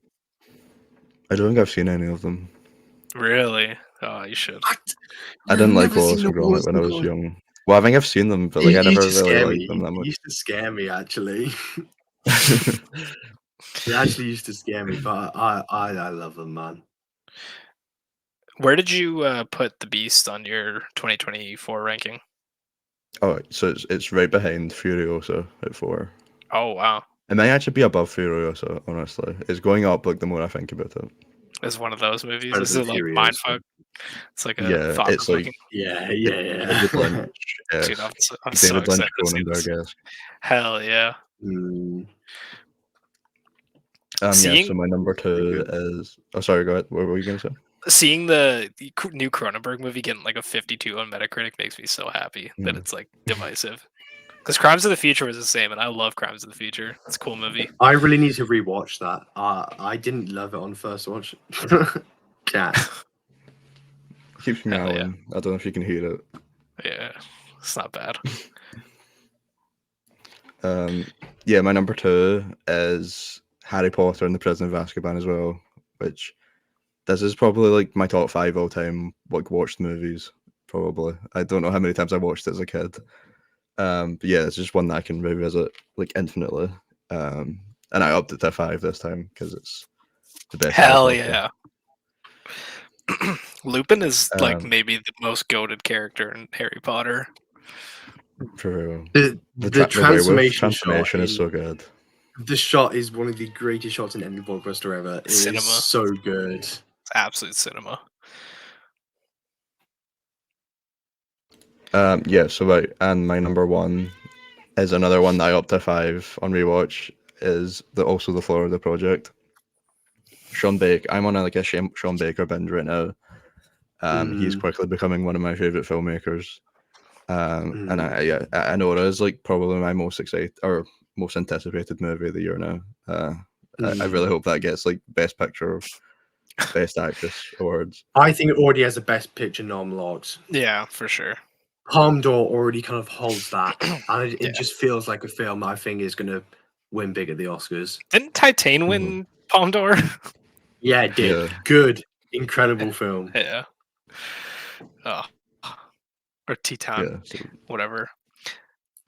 I don't think I've seen any of them. Really? Oh, you should. I didn't like never Wallace seen and the Gromit Wallace when I and was Gromit. young. Well, I think I've seen them, but He like I never used to really scare liked me. them that He much. used to scare me, actually. He actually used to scare me, but I love them, man. Where did you put The Beast on your 2024 ranking? Oh, so it's right behind Furiosa at 4. Oh, wow. It might actually be above Furiosa, honestly. It's going up like the more I think about it. It's one of those movies. Better This than is like Furiosa. mindfuck. It's like a Yeah, it's like Yeah. David Lynch. Dude, Yes. I'm so David Lynch excited to see this. Cronenberg. Hell yeah. Mm. Yeah. So Seeing my number 2 is. Oh, sorry. Go ahead. What were you gonna say? seeing the new Cronenberg movie getting like a 52 on Metacritic makes me so happy that it's like divisive. Because Crimes of the Future was the same, and I love Crimes of the Future. It's a cool movie. I really need to rewatch that. I didn't love it on first watch. Cat. Keeps me Hell yeah. meowing. I don't know if you can hear it. Yeah, it's not bad. Yeah, my number 2 is Harry Potter and the Prison of Azkaban as well, which this is probably like my top 5 all time like watched movies. Probably. I don't know how many times I watched it as a kid. But yeah, it's just one that I can revisit like infinitely. And I upped it to 5 this time because it's the best. Hell yeah. Lupin is like maybe the most goated character in Harry Potter. For The transformation is so good. The shot is one of the greatest shots in any blockbuster ever. It Cinema. is so good. It's absolute cinema. Yeah, so right, and my number 1 is another one that I upped to 5 on rewatch, is also the Florida Project. Sean Baker. I'm on like a Sean Baker binge right now. He's quickly becoming one of my favorite filmmakers. And Anora is like probably my most excited or most anticipated movie of the year now. I really hope that gets like Best Picture, Best Actress awards. I think it already has the Best Picture nom locked. Yeah, for sure. Palme d'Or already kind of holds that, and it just feels like a film I think is going to win big at the Oscars. Didn't Titan win Palme d'Or? Yeah, it did. Yeah. Good, incredible film. Yeah. Oh. Or Titan, whatever.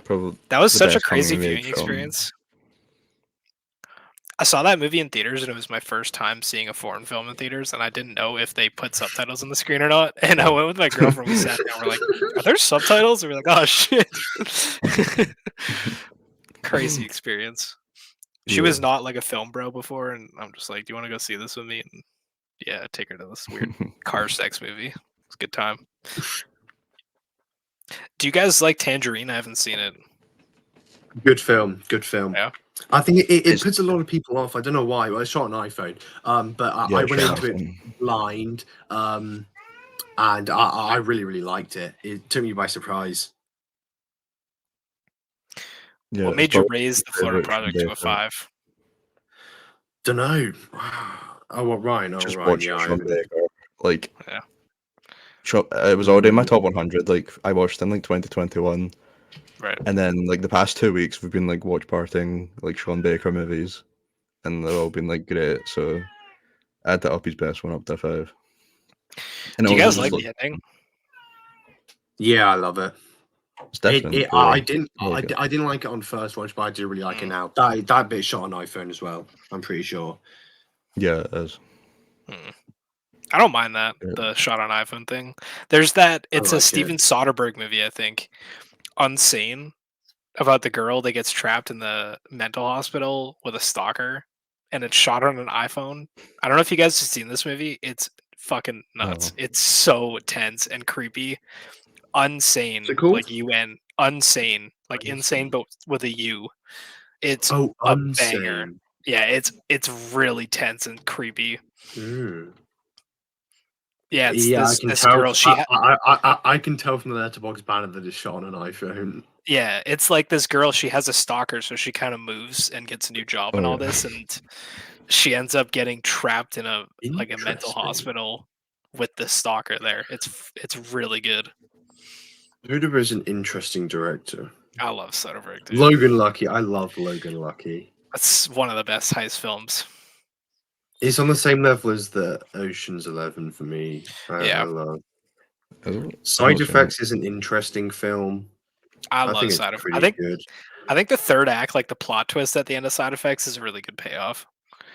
Probably that was such a crazy viewing experience. I saw that movie in theaters, and it was my first time seeing a foreign film in theaters, and I didn't know if they put subtitles on the screen or not. And I went with my girlfriend. We sat down. We're like, "Are there subtitles?" And we're like, "Oh shit!" Crazy experience. She was not like a film bro before, and I'm just like, "Do you want to go see this with me?" And yeah, take her to this weird car sex movie. It's a good time. Do you guys like Tangerine? I haven't seen it. Good film. Good film. Yeah. I think it puts a lot of people off. I don't know why. Well, I shot an iPhone, but I went into it blind, and I really, really liked it. It took me by surprise. Yeah, what made you raise the Florida Project to a 5? Don't know. Oh, what, Ryan? Oh, just Ryan. Sean Baker. Like, it was already in my top 100. Like, I watched in like 2021. Right. And then like the past 2 weeks we've been like watch partying like Sean Baker movies, and they've all been like great. So I had to up his best one up to 5. And do you guys like the ending? Yeah, I love it. It's definitely I didn't like it on first watch, but I do really like it now. That bit shot on iPhone as well, I'm pretty sure. Yeah, it is. I don't mind that, the shot on iPhone thing. There's that, it's a Steven Soderbergh movie, I think, Unsane, about the girl that gets trapped in the mental hospital with a stalker, and it's shot on an iPhone. I don't know if you guys have seen this movie. It's fucking nuts. No. It's so tense and creepy. Unsane, like UN, Unsane, like insane, but with a U. It's a banger. Yeah, it's really tense and creepy. Yeah, it's this girl. I can tell from the letterbox banner that it's shot on an iPhone. Yeah, it's like this girl. She has a stalker, so she kind of moves and gets a new job and all this, and she ends up getting trapped in a mental hospital with the stalker there. It's really good. Huda is an interesting director. I love Soderbergh, dude. Logan Lucky. I love Logan Lucky. That's one of the best heist films. It's on the same level as the Ocean's 11 for me. Yeah. I love. Is it? Side Effects is an interesting film. I think love it's Side Effects. pretty good. I think the third act, like the plot twist at the end of Side Effects, is a really good payoff.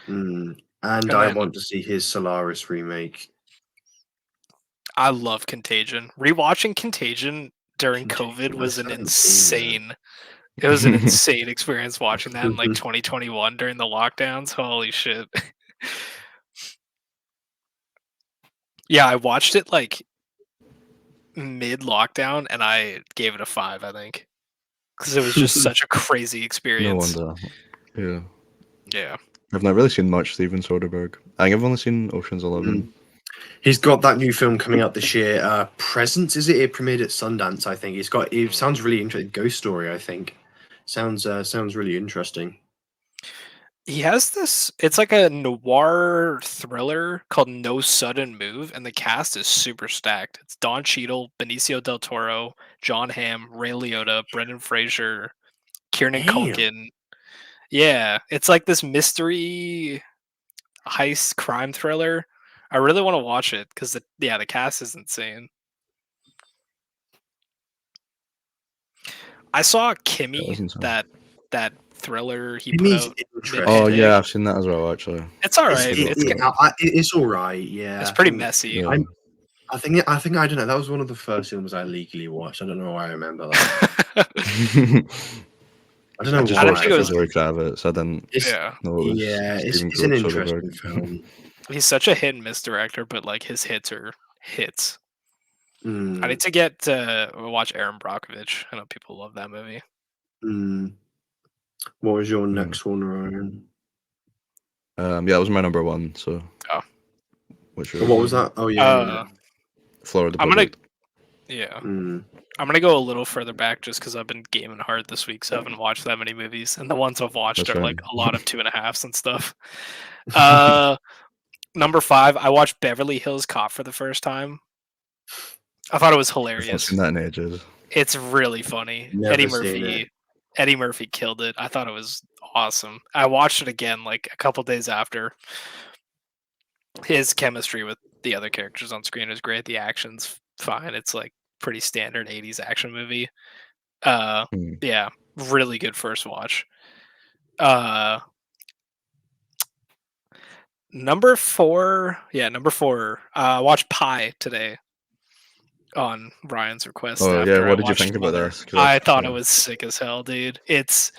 And And I then- want to see his Solaris remake. I love Contagion. Rewatching Contagion during Contagion, COVID was I an haven't seen insane. It was an insane experience watching that in like 2021 during the lockdowns. Holy shit. Yeah, I watched it like mid lockdown and I gave it a 5, I think. Because it was just such a crazy No experience. wonder. Yeah. Yeah. I've not really seen much Steven Soderbergh. I think I've only seen Ocean's 11. He's got that new film coming out this year. Presence, is it? It premiered at Sundance, I think. It sounds really interesting. Ghost Story, I think. Sounds really interesting. He has this, it's like a noir thriller called No Sudden Move, and the cast is super stacked. It's Don Cheadle, Benicio del Toro, John Hamm, Ray Liotta, Brendan Fraser, Kieran Damn. Culkin. Yeah, it's like this mystery heist crime thriller. I really want to watch it because the cast is insane. I saw Kimmy, that thriller he put Kimmy's out. interesting. Oh yeah, I've seen that as well. Actually, It's all right. It's all right. Yeah, it's pretty messy. yeah. I think I don't know. That was one of the first films I legally watched. I don't know why I remember that. I don't know just why. watched it for Zoe Kravitz. I didn't Yeah. know it was It's Steven an Soderbergh. interesting film. He's such a hit and miss director, but like his hits are hits. I Mm, need to get to watch Aaron Brockovich. I know people love that movie. mm. What was your next one, Ryan? Yeah, that was my number one. So, Oh. which What was that? Oh yeah. Florida. I'm gonna, Project. yeah, Mm. I'm gonna go a little further back just because I've been gaming hard this week, so I haven't watched that many movies, and the ones I've watched That's are right. like a lot of 2.5s and stuff. Number 5, I watched Beverly Hills Cop for the first time. I thought it was I've not hilarious. seen that in ages. It's really funny. Never seen it. Eddie Murphy killed it. I thought it was awesome. I watched it again like a couple days after. His chemistry with the other characters on screen is great. The action's fine. It's like pretty standard 80s action movie. Yeah, really good first watch. Number 4. I watched Pi today on Ryan's request. Oh after yeah, I what did you watched think about Mother. this? I thought it was sick as hell, dude. It's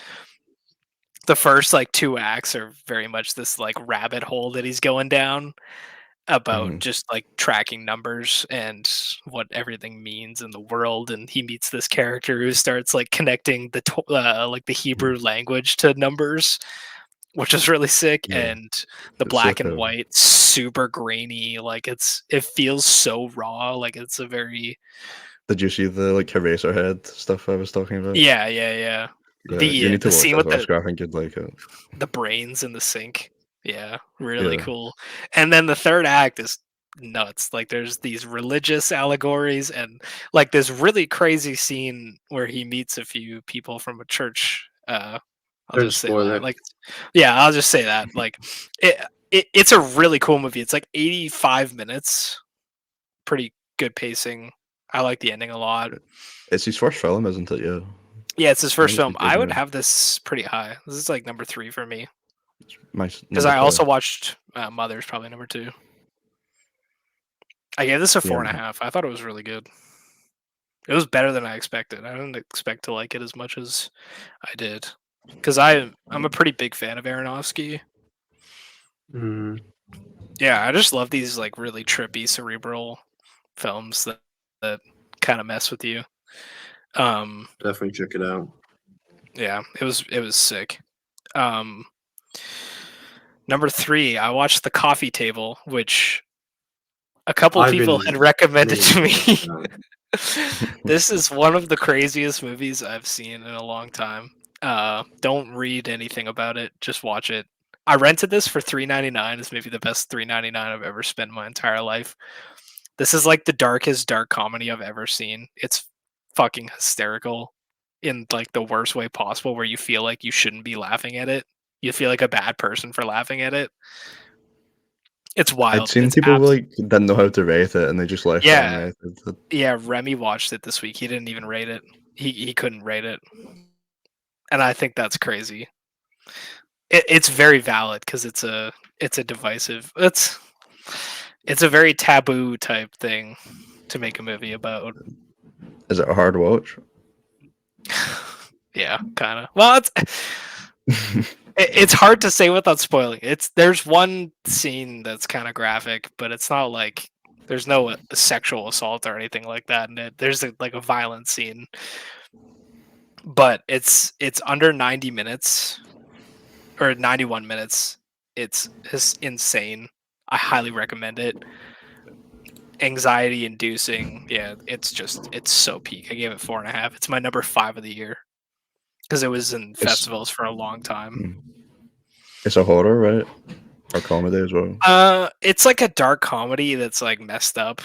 the first like 2 acts are very much this like rabbit hole that he's going down about just like tracking numbers and what everything means in the world, and he meets this character who starts like connecting the like the Hebrew language to numbers, which is really sick. Yeah. And the It's black so and cool. white, super grainy, like it feels so raw, like it's a very Did you see the like Eraserhead stuff I was talking about? yeah. Yeah, The you need to watch scene that with as well. I think you'd like it. the brains in the sink. Yeah, really Yeah. cool. And then the third act is nuts. Like there's these religious allegories and like this really crazy scene where he meets a few people from a church. I'll Don't just say spoil that. it. Like, yeah, I'll just say that. Like, it's a really cool movie. It's like 85 minutes. Pretty good pacing. I like the ending a lot. It's his first film, isn't it? Yeah. Yeah, it's his first it's film. good, I would yeah. have this pretty high. This is like number 3 for me. Because Because I also watched Mother's probably number 2. I gave this a Yeah. 4.5. I thought it was really good. It was better than I expected. I didn't expect to like it as much as I did. Because I'm a pretty big fan of Aronofsky. Mm. Yeah, I just love these like really trippy, cerebral films that kind of mess with you. Definitely check it out. Yeah, it was sick. Number 3, I watched The Coffee Table, which a couple I've people been had recommended to me. meaning to check This is one of the craziest movies I've seen in a long time. Don't read anything about it, just watch it. I rented this for $3.99. It's maybe the best $3.99 I've ever spent in my entire life. This is like the darkest dark comedy I've ever seen. It's fucking hysterical. in like the worst way possible, where you feel like you shouldn't be laughing at it. You feel like a bad person for laughing at it. It's wild. I'd seen It's people like didn't know how to rate it, and they just left it unrated. Yeah, Remy watched it this week. He didn't even rate it. He couldn't rate it, and I think that's crazy. It's very valid because it's a divisive. It's a very taboo type thing to make a movie about. Is it a hard watch? Yeah, kind of. Well, it's hard to say without spoiling. There's one scene that's kind of graphic, but it's not like there's no sexual assault or anything like that. And there's like a violent scene, but it's under 90 minutes or 91 minutes. It's just insane. I highly recommend it. Anxiety inducing. Yeah, it's so peak. I gave it 4.5. It's my number 5 of the year because it was in festivals for a long time. It's a horror, right? Or comedy as well? It's like a dark comedy that's like messed up.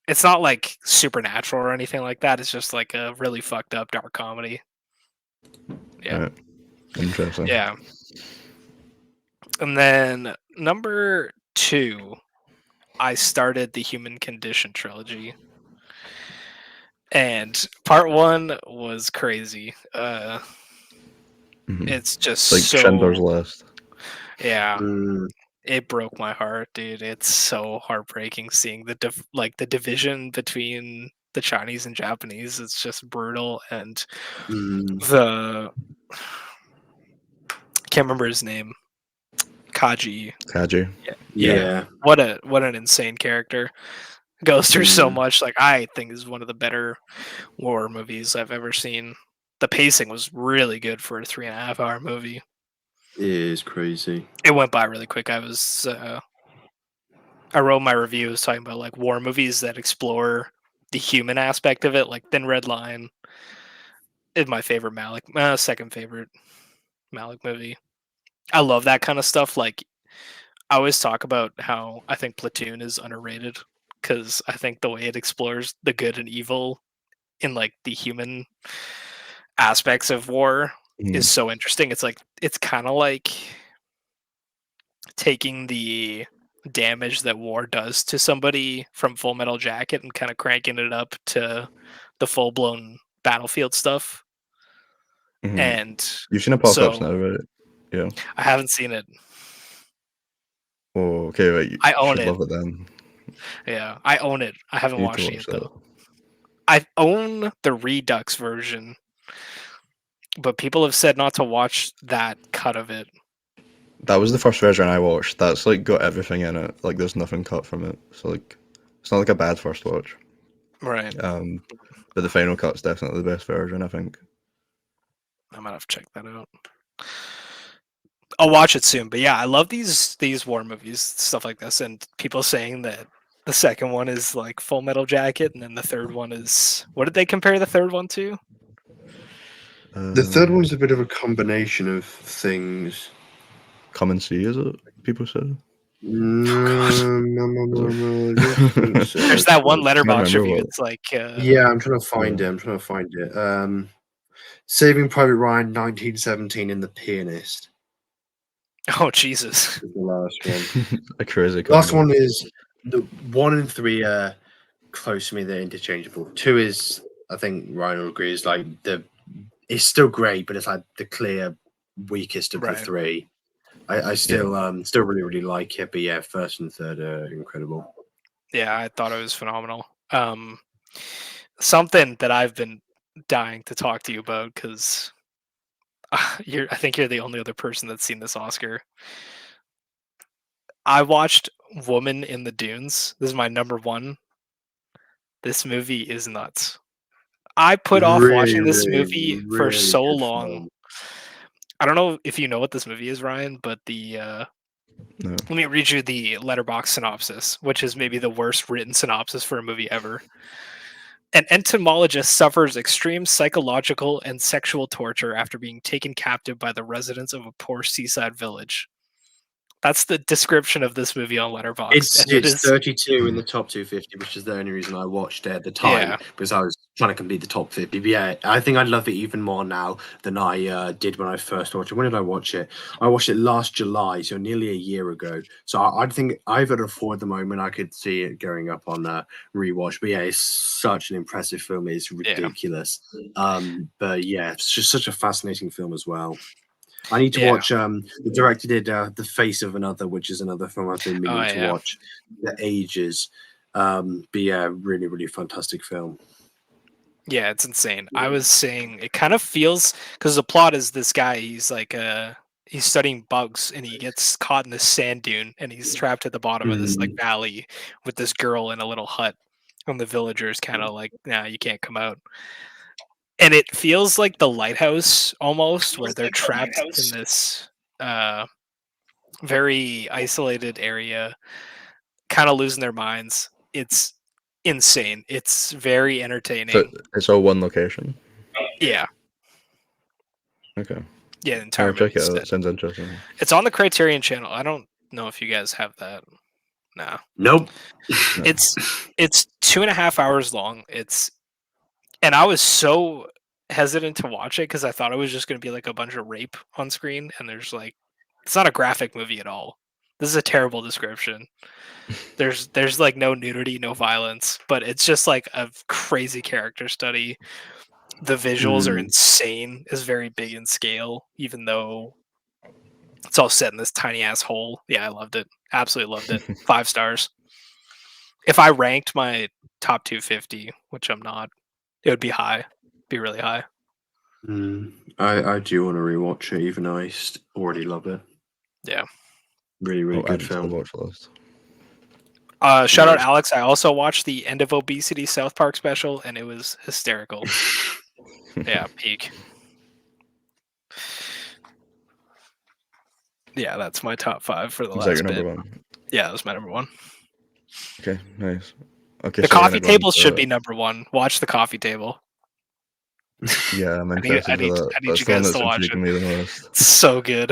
It's not like supernatural or anything like that. It's just like a really fucked up dark comedy. Yeah. Right. Interesting. Yeah. And then number 2, I started the Human Condition trilogy. And part 1 was crazy. It's just like so Schindler's List. Yeah. It broke my heart, dude. It's so heartbreaking seeing the division between the Chinese and Japanese. It's just brutal, and the can't remember his name. Kaji. Yeah. What an insane character. Goes through so much. Like, I think is one of the better war movies I've ever seen. The pacing was really good for a 3.5-hour movie. It is crazy. It went by really quick. I wrote my review was talking about like war movies that explore the human aspect of it, like Thin Red Line is my favorite second favorite Malick movie. I love that kind of stuff. Like, I always talk about how I think Platoon is underrated because I think the way it explores the good and evil in like the human aspects of war is so interesting. It's like it's kind of like taking the damage that war does to somebody from Full Metal Jacket and kind of cranking it up to the full-blown battlefield stuff. And you've seen Apocalypse Now, right? Yeah. I haven't seen it. Oh, okay, right. I own it. Love it then. Yeah, I own it. I haven't watched it yet, though. I own the Redux version, but people have said not to watch that cut of it. That was the first version I watched. That's like got everything in it. Like, there's nothing cut from it. So like, it's not like a bad first watch. Right. But the final cut's definitely the best version, I think. I might have to check that out. I'll watch it soon. But yeah, I love these war movies, stuff like this, and people saying that the second one is like Full Metal Jacket, and then the third one is what did they compare the third one to? The third one's a bit of a combination of things. Come and See, is it? People said. No. There's that one Letterboxd review. It's like yeah, I'm trying to find it. Saving Private Ryan, 1917, and The Pianist. Oh Jesus! The last one. A crazy. Last one is the 1 and 3 are close to me. They're interchangeable. 2 is, I think Ryan will agree, is like it's still great, but it's like the clear weakest of the 3. I still really, really like it, but yeah, first and third are incredible. Yeah, I thought it was phenomenal. Something that I've been dying to talk to you about because I think you're the only other person that's seen this Oscar. I watched Woman in the Dunes. This is my number 1. This movie is nuts. I put off watching this movie for so long. I don't know if you know what this movie is, Ryan, but no. Let me read you the Letterboxd synopsis, which is maybe the worst written synopsis for a movie ever. An entomologist suffers extreme psychological and sexual torture after being taken captive by the residents of a poor seaside village. That's the description of this movie on Letterboxd. It's 32 in the top 250, which is the only reason I watched it at the time because I was trying to complete the top 50. But yeah, I think I love it even more now than I did when I first watched it. When did I watch it? I watched it last July, so nearly a year ago. So I think either at a 4 at the moment, I could see it going up on rewatch. But yeah, it's such an impressive film. It's ridiculous. But yeah, it's just such a fascinating film as well. I need to watch. The director did The Face of Another, which is another film I've been meaning to watch for ages. But yeah, really, really fantastic film. Yeah, it's insane. I was saying it kind of feels because the plot is this guy. He's like he's studying bugs and he gets caught in this sand dune and he's trapped at the bottom of this like valley with this girl in a little hut. And the villagers kind of like, nah, you can't come out. And it feels like The Lighthouse almost, where they're trapped in this very isolated area, kind of losing their minds. It's insane. It's very entertaining. So it's all one location? Yeah. Okay. Yeah, entire check it out. That sounds interesting. It's on the Criterion channel. I don't know if you guys have that. No. Nope. It's 2.5 hours long. And I was so hesitant to watch it because I thought it was just going to be like a bunch of rape on screen. And there's like, it's not a graphic movie at all. This is a terrible description. There's like no nudity, no violence, but it's just like a crazy character study. The visuals are insane. It's very big in scale, even though it's all set in this tiny ass hole. Yeah, I loved it. Absolutely loved it. 5 stars. If I ranked my top 250, which I'm not, it would be high. Be really high. I do want to rewatch it, even though I already love it. Yeah. Really, really good film. Shout out Alex. I also watched the End of Obesity South Park special, and it was hysterical. Yeah, peak. Yeah, that's my top 5 for the last bit. Is that your number 1? Yeah, that was my number 1. Okay, nice. Okay, the coffee table should be number 1. Watch the coffee table. Yeah, I'm interested. I need you guys to watch it. It's so good.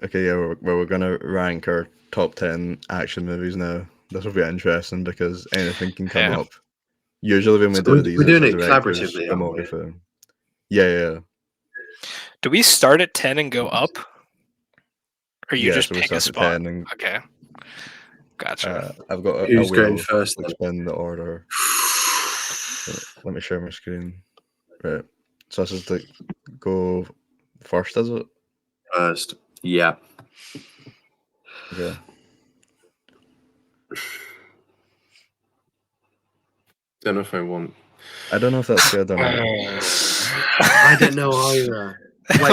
Okay, yeah, we're gonna rank our top 10 action movies now. This will be interesting because anything can come up. Usually when we do these, we're doing it collaboratively. Yeah. Do we start at 10 and go up? Or you just pick a spot? Okay. Gotcha. I've got a who's wheel going first? To spin the order. Let me share my screen. Right. So this is to go first, is it? First. Yeah. Okay. Don't know if I want. I don't know if that's good or not. I don't know either.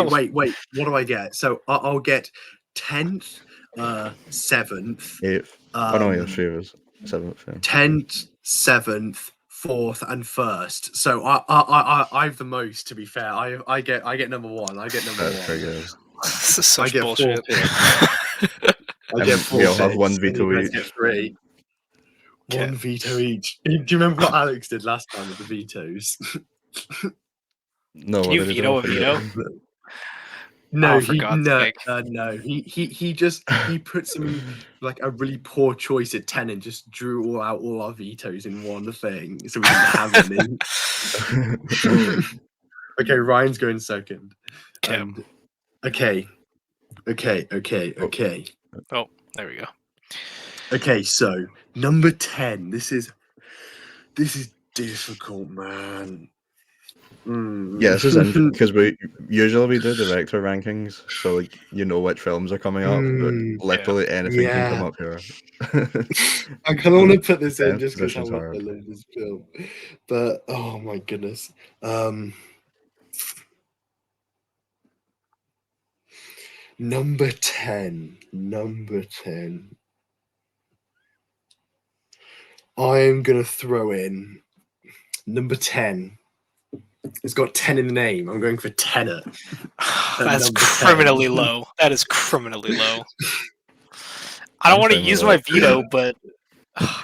Wait. What do I get? So I'll get 10th, 7th, 8th. Oh no, yeah, 3 of us. 7th. Yeah. 10th, 7th, 4th, and 1st. So I have the most. To be fair, I get number 1. I get number 1. Very good. This is such bullshit. I get 4. We all have 1 veto each. Get 3. One veto each. Do you remember what Alex did last time with the vetoes? No. Can you veto a veto? No, he put some like a really poor choice at 10 and just drew all our vetoes in one thing, so we didn't have them in. Okay, Ryan's going second. Okay. Oh, there we go. Okay, so number 10. This is difficult, man. Yeah, this is interesting because we usually do director rankings, so like you know which films are coming up, but literally anything can come up here. I can only put this in just because I want to love this film, but oh my goodness. Number 10. I'm gonna throw in number 10. It's got 10 in the name. I'm going for Tenet. That's criminally low. That is criminally low. I don't want to use my veto, but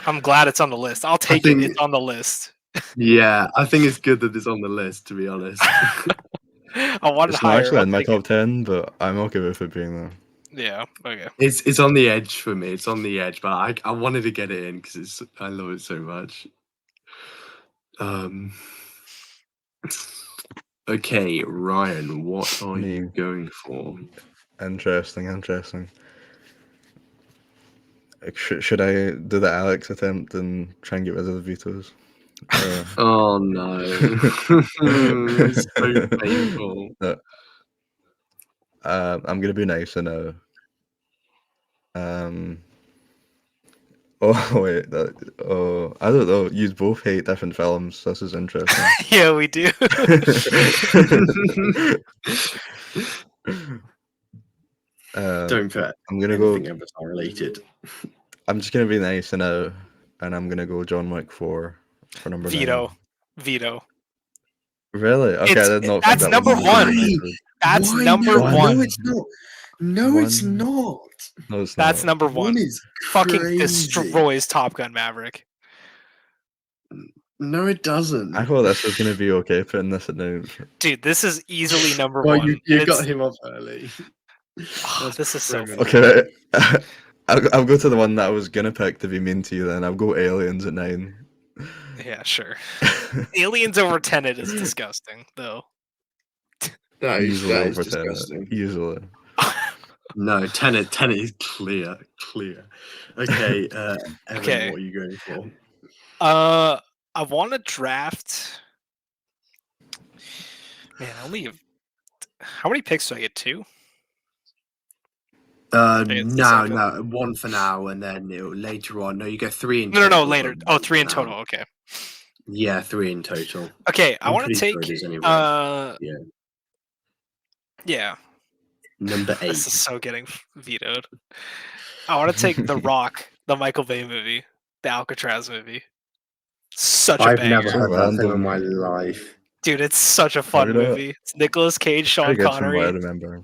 I'm glad it's on the list. I'll take it. It's on the list. Yeah, I think it's good that it's on the list, to be honest. I wanted It's not higher. actually I'll in my take top it. 10, but I'm okay with it being there. Yeah. Okay. It's on the edge for me. It's on the edge, but I wanted to get it in because I love it so much. Okay, Ryan, what are Me. you going for? Interesting. Should I do the Alex attempt and try and get rid of the vetoes? Oh no. It's so painful. No. I'm gonna be nice and oh wait, I don't know. You both hate different films. This is interesting. Yeah, we do. Don't put I'm gonna anything go. Avatar related. I'm just gonna be nice and I'm gonna go John Wick 4 for number 9. Veto. Really? Okay, I did not think That's that number was one. vetoed. That's Why number not? one. No, it's not. No, it's One. not. No, it's That's not. number one. One is Fucking crazy. destroys Top Gun Maverick. No, it doesn't. I thought this was gonna be okay putting this at now. Dude, this is easily number Well, one. you got him up early. Oh, this is so criminal. funny. Okay, I'll go to the one that I was gonna pick to be mean to you. Then I'll go Aliens at 9. Yeah, sure. Aliens over Tenet is disgusting, though. That is Easily over disgusting. 10. Easily. No, Tenet is clear. Okay, Evan, Okay. what are you going for? I want to draft. Man, I only have. How many picks do I get? 2? No, one for now, and then later on. No, you get 3 in No, total. later. Oh, 3 in total. Okay. Yeah, 3 in total. Okay, I I'm want to pretty take. sure it is anyway. Yeah. Number 8. This is so getting vetoed. I want to take The Rock, the Michael Bay movie, the Alcatraz movie. Such a I've banger. never heard that film in Random. my life. Dude, it's such a fun Heard of it? movie. It's Nicolas Cage, Sean Pretty good from what I Connery. remember.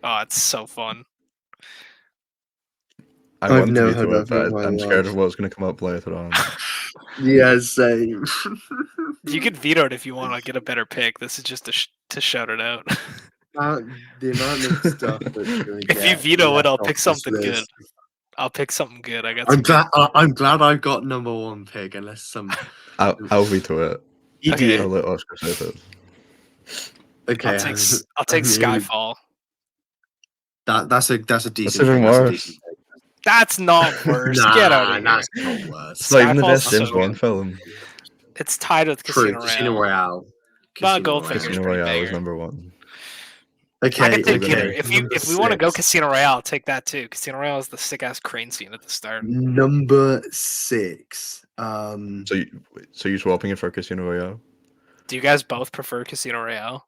Oh, it's so fun. I I've want to never veto heard it, that film in but my I'm scared life. of what's gonna come up later on. Yeah, same. You could veto it if you want to get a better pick. This is just to shout it out. The amount of stuff that's going to If you veto it, I'll pick something good. I'll pick something good. I got. I'm glad I've got number 1 pick, unless some. I'll veto it. Okay. I'll let Oscar say it. Okay, I'll take Skyfall. That's a decent. That's pick, even that's a worse. decent pick. That's not worse. Get out of here. That's not worse. It's not even the Skyfall's best James so Bond good. film. It's tied with True, Casino Royale. Casino Royale. Goldfinger's Casino pretty Royale is banger. number 1. Okay, I can take okay. either. If we want to go Casino Royale, I'll take that too. Casino Royale is the sick ass crane scene at the start. Number 6. So you're swapping it for Casino Royale? Do you guys both prefer Casino Royale?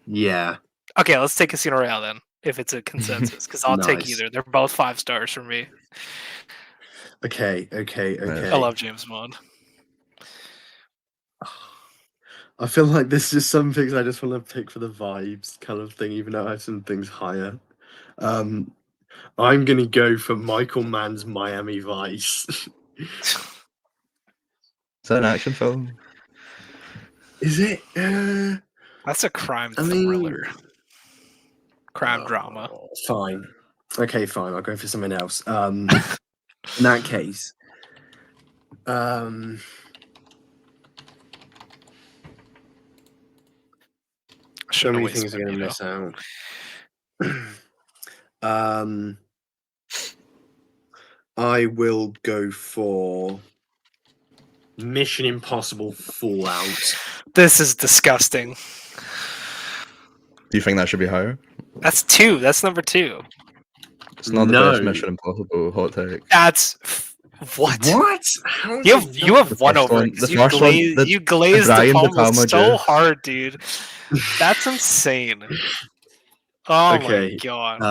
Yeah. Okay, let's take Casino Royale then, if it's a consensus, because I'll take Nice. either. They're both 5 stars for me. Okay. I love James Bond. I feel like this is some things I just want to pick for the vibes kind of thing, even though I have some things higher. I'm gonna go for Michael Mann's Miami Vice. Is that an action film? Is it? That's a crime I mean- thriller. Crime drama. Fine. Okay, fine. I'll go for something else. In that case, so many things are going to miss out. I will go for Mission Impossible Fallout. This is disgusting. Do you think that should be higher? That's 2. That's number 2. It's not the No. best Mission Impossible. Hot take. That's what? What? How is You it have not? one first over one- it 'cause the first one, you glazed the Brian De Palma Palma so juice. hard, dude. That's insane. Oh Okay, my god.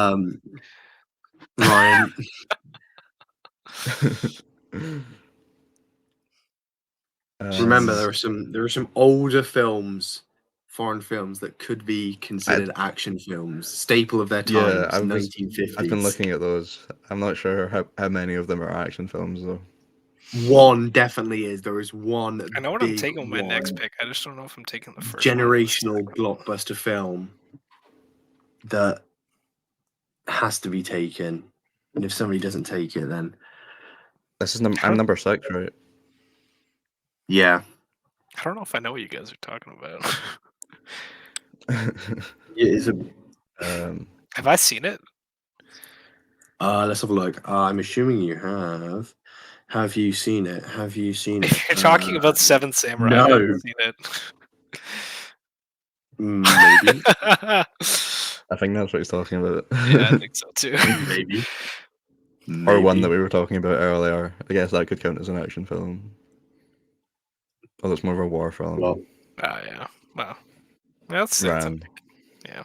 Ryan. Remember, there are some older films, foreign films that could be considered action films, staple of their Yeah, times, 1950s. I've been looking at those. I'm not sure how many of them are action films though. One definitely is. There is one. I know what I'm big taking with my next one. pick. I just don't know if I'm taking the first Generational blockbuster film that has to be taken. And if somebody doesn't take it, then This is I'm number 6, right? yeah. I don't know if I know what you guys are talking about. It is a. Have I seen it? Let's have a look. I'm assuming you have. Have you seen it? Have you seen it? If you're talking about Seven Samurai, no. I haven't seen it. Maybe. I think that's what he's talking about. Yeah, I think so too. Maybe. Or one that we were talking about earlier. I guess that could count as an action film. Oh, it's more of a war film. Well, yeah. Well, that's Ran. Yeah.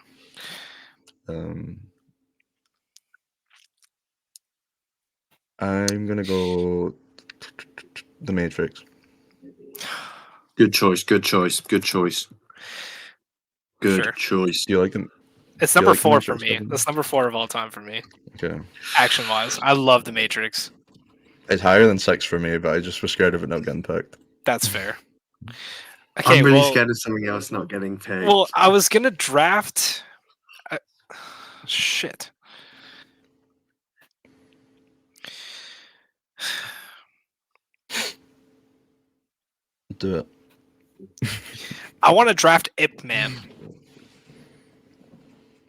I'm gonna go The Matrix. Good choice. Good choice. Good choice. Good Sure. choice. Do you like them? It's number 4 for me. That's number 4 of all time for me. Okay. Action wise, I love The Matrix. It's higher than 6 for me, but I just was scared of it not getting picked. That's fair. Okay, I'm really scared of something else not getting picked. Well, I was gonna draft. Shit. Do it. I want to draft Ip Man.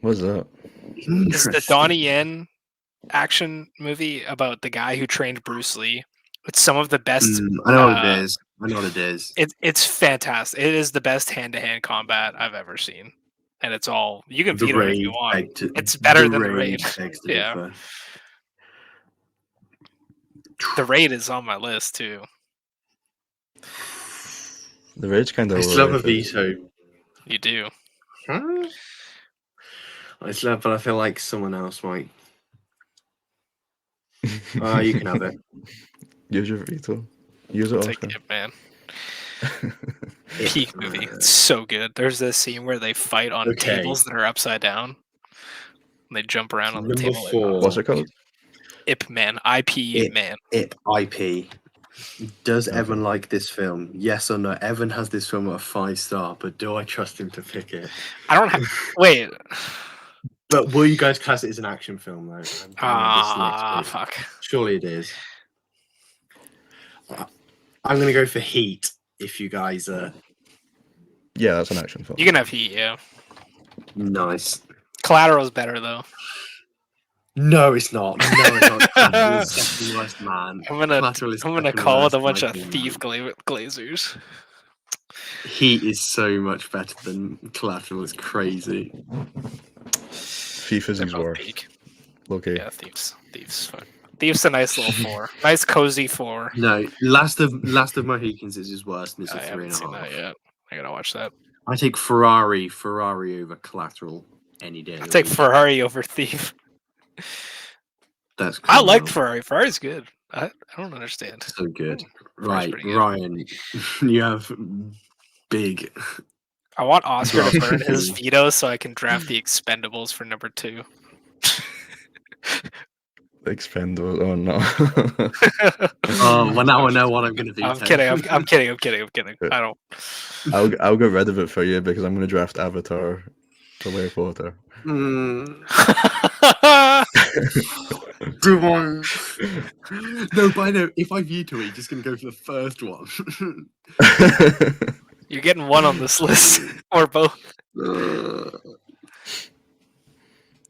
What's that? It's the Donnie Yen action movie about the guy who trained Bruce Lee. It's some of the best. I know what it is. I know what it is. It's fantastic. It is the best hand-to-hand combat I've ever seen, and it's all you can beat it if you want. It's better than the Raid. Yeah, the Raid is on my list too. The Raid's kind of. I still have a veto. You do. Huh? But I feel like someone else might. You can have it. Use your veto. Use it. Take it, man. Peak movie. It's so good. There's this scene where they fight on tables that are upside down. And they jump around on the table. 4. What's it called? Ip Man. IP Man. Ip IP. Does Evan like this film? Yes or no? Evan has this film at a 5-star, but do I trust him to pick it? I don't have. Wait. But will you guys class it as an action film, though? Fuck. Surely it is. I'm going to go for Heat, if you guys are... Yeah, that's an action film. You can have Heat, yeah. Nice. Collateral's better, though. No, it's not. No, it's not. Collateral's second worst, man. I'm gonna call with a bunch of thief glazers. Heat is so much better than Collateral. It's crazy. Thief is his worst. Okay. Yeah, Thief's fun. Thief's a nice little 4. Nice cozy 4. No, Last of Mohicans is his worst, and it's a 3.5. haven't seen that yet. I gotta watch that. I take Ferrari over Collateral any day. I take Ferrari over Thief. That's cool. I liked Ferrari. Ferrari's good. I don't understand. So good. Right, Ryan, you have big. I want Oscar to burn his veto so I can draft the Expendables for number 2. Expendables. Oh no. Well, now I know what I'm going to do. I'm kidding. I'm kidding. I don't. I'll get rid of it for you because I'm going to draft Avatar, The Way of Water. Do I? No, but I know if I veto it, you're just going to go for the first one. You're getting one on this list, or both.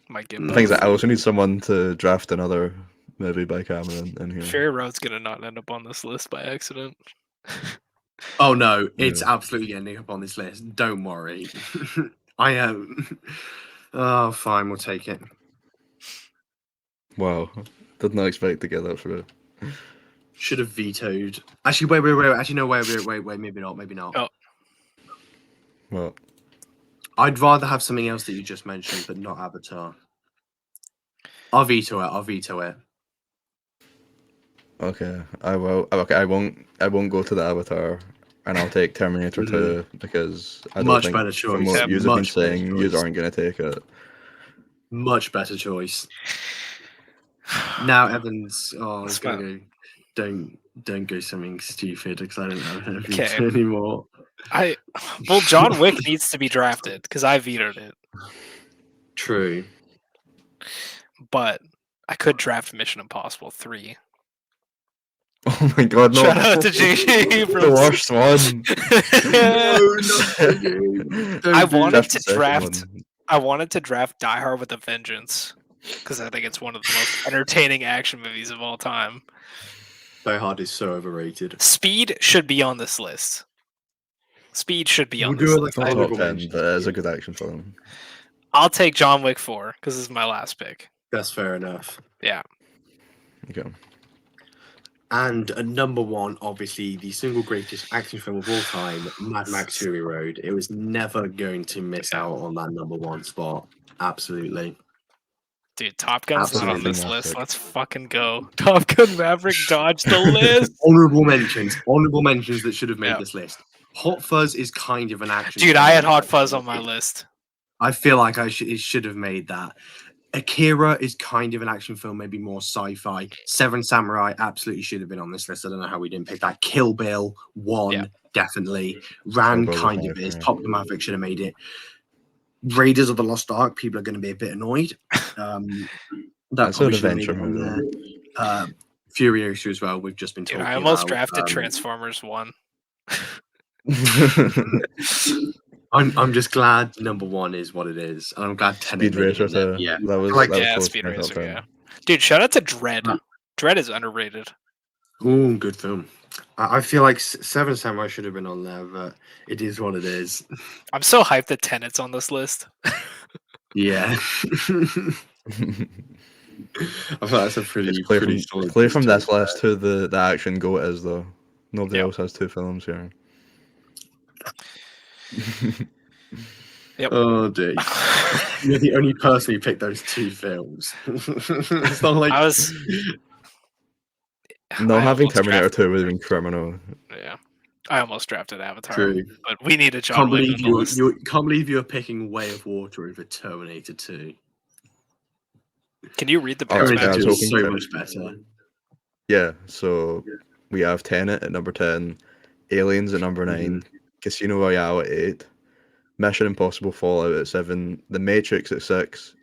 Might get The thing is that I also need someone to draft another movie by Cameron in here. Fury Road's gonna not end up on this list by accident. Oh no, it's absolutely ending up on this list. Don't worry. I am. Oh, fine, we'll take it. Wow, did not expect to get that through. Should have vetoed. Actually, wait. Actually, no, wait. Maybe not. Oh. What? I'd rather have something else that you just mentioned, but not Avatar. I'll veto it. Okay, I will. Okay, I won't go to the Avatar, and I'll take Terminator 2 because I don't much think better choice. from what you've been saying, you aren't going to take it. Much better choice. Now Evans. Oh, it's gonna go. don't go something stupid because I don't have anything Okay. anymore. Well, John Wick needs to be drafted because I vetoed it. True. But I could draft Mission Impossible 3. Oh my god, no. Shout out to JJ The Abrams. worst one. I wanted to draft Die Hard with a Vengeance because I think it's one of the most entertaining action movies of all time. Die Hard is so overrated. Speed should be on this list. Speed should be on We'll this do it list. like Top honorable 10, mention. but it is a good action film. I'll take John Wick 4 because this is my last pick. That's fair enough. Yeah. Okay. And at number 1, obviously, the single greatest action film of all time, Mad Max Fury Road. It was never going to miss out on that number 1 spot. Absolutely. Dude, Top Gun's not on Absolutely this not list. pick. Let's fucking go. Top Gun Maverick dodged the list. Honorable mentions that should have made Yeah. this list. Hot Fuzz is kind of an action Dude, film. I had Hot Fuzz on my list. I feel like it should have made that. Akira is kind of an action film, maybe more sci-fi. Seven Samurai absolutely should have been on this list. I don't know how we didn't pick that. Kill Bill 1, definitely. Ran Kill Bill kind was of my is. favorite. Top Gun Maverick should have made it. Raiders of the Lost Ark, people are going to be a bit annoyed. That That's probably an should have made adventure it on movie. there. Furiosa as well. We've just been Dude, talking I almost about, drafted Transformers 1. I'm just glad number 1 is what it is, and I'm glad Tenet Speed made it Racer in there. too. Yeah, That was Like, that was Yeah, close Speed to my top Racer, 10. yeah. Dude, shout out to Dread. Dread is underrated. Ooh, good film. I feel like Seven Samurai should have been on there, but it is what it is. I'm so hyped that Tenet's on this list. Yeah. I thought that's a pretty It's clear solid from list. this list who the action goat is, though. Nobody Yep. else has 2 films here. Yep. Oh dear. You're the only person who picked those 2 films. It's not like I was. No, I having almost Terminator drafted- 2 would have been criminal. Yeah. I almost drafted Avatar. True. But we need a John Can't Wick believe on the list. you can't believe you're picking Way of Water over Terminator 2. Can you read the Oh, picks yeah, I back? Terminator was 2 is hoping so to. much better. Yeah, so we have Tenet at number 10, Aliens at number 9, Casino Royale at 8, Mission Impossible Fallout at 7, The Matrix at 6,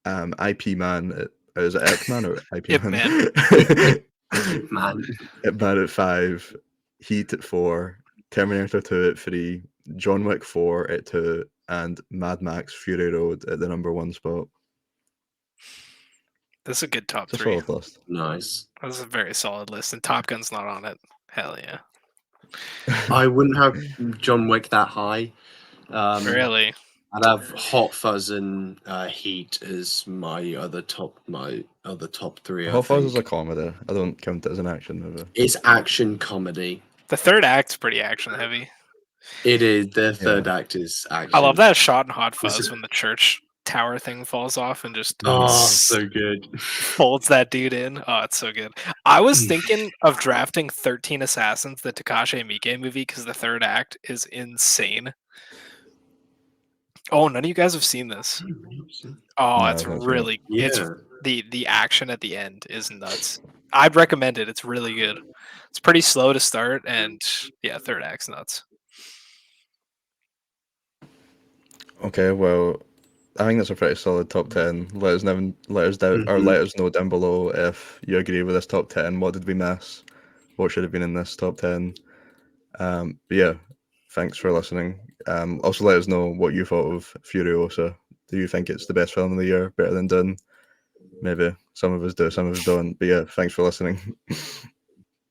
IP Man at, is it Ip Man or IP Ip Man? Man. Ip Man at 5, Heat at 4, Terminator 2 at 3, John Wick 4 at 2, and Mad Max Fury Road at the number 1 spot. This is a good top It's a 3. solid list. Nice. This is a very solid list, and Top Gun's not on it. Hell yeah. I wouldn't have John Wick that high. Really? I'd have Hot Fuzz and Heat as my other top 3. I Hot Fuzz is think. a comedy. I don't count it as an action movie. It's action comedy. The third act's pretty action heavy. It is. The third act is action. I love that shot in Hot This Fuzz is- when the church tower thing falls off and just Oh, so good. folds that dude in. Oh, it's so good. I was thinking of drafting 13 Assassins, the Takashi Miike movie, because the third act is insane. Oh, none of you guys have seen this. Oh, No, it's I've not seen it. really it's Yeah. the action at the end is nuts. I'd recommend it. It's really good. It's pretty slow to start, and yeah, third act's nuts. Okay, well, I think that's a pretty solid top 10. Let us know, let us know down below if you agree with this top 10. What did we miss? What should have been in this top 10? But yeah, thanks for listening. Also, let us know what you thought of Furiosa. Do you think it's the best film of the year? Better than Dune? Maybe some of us do, some of us don't. But yeah, thanks for listening.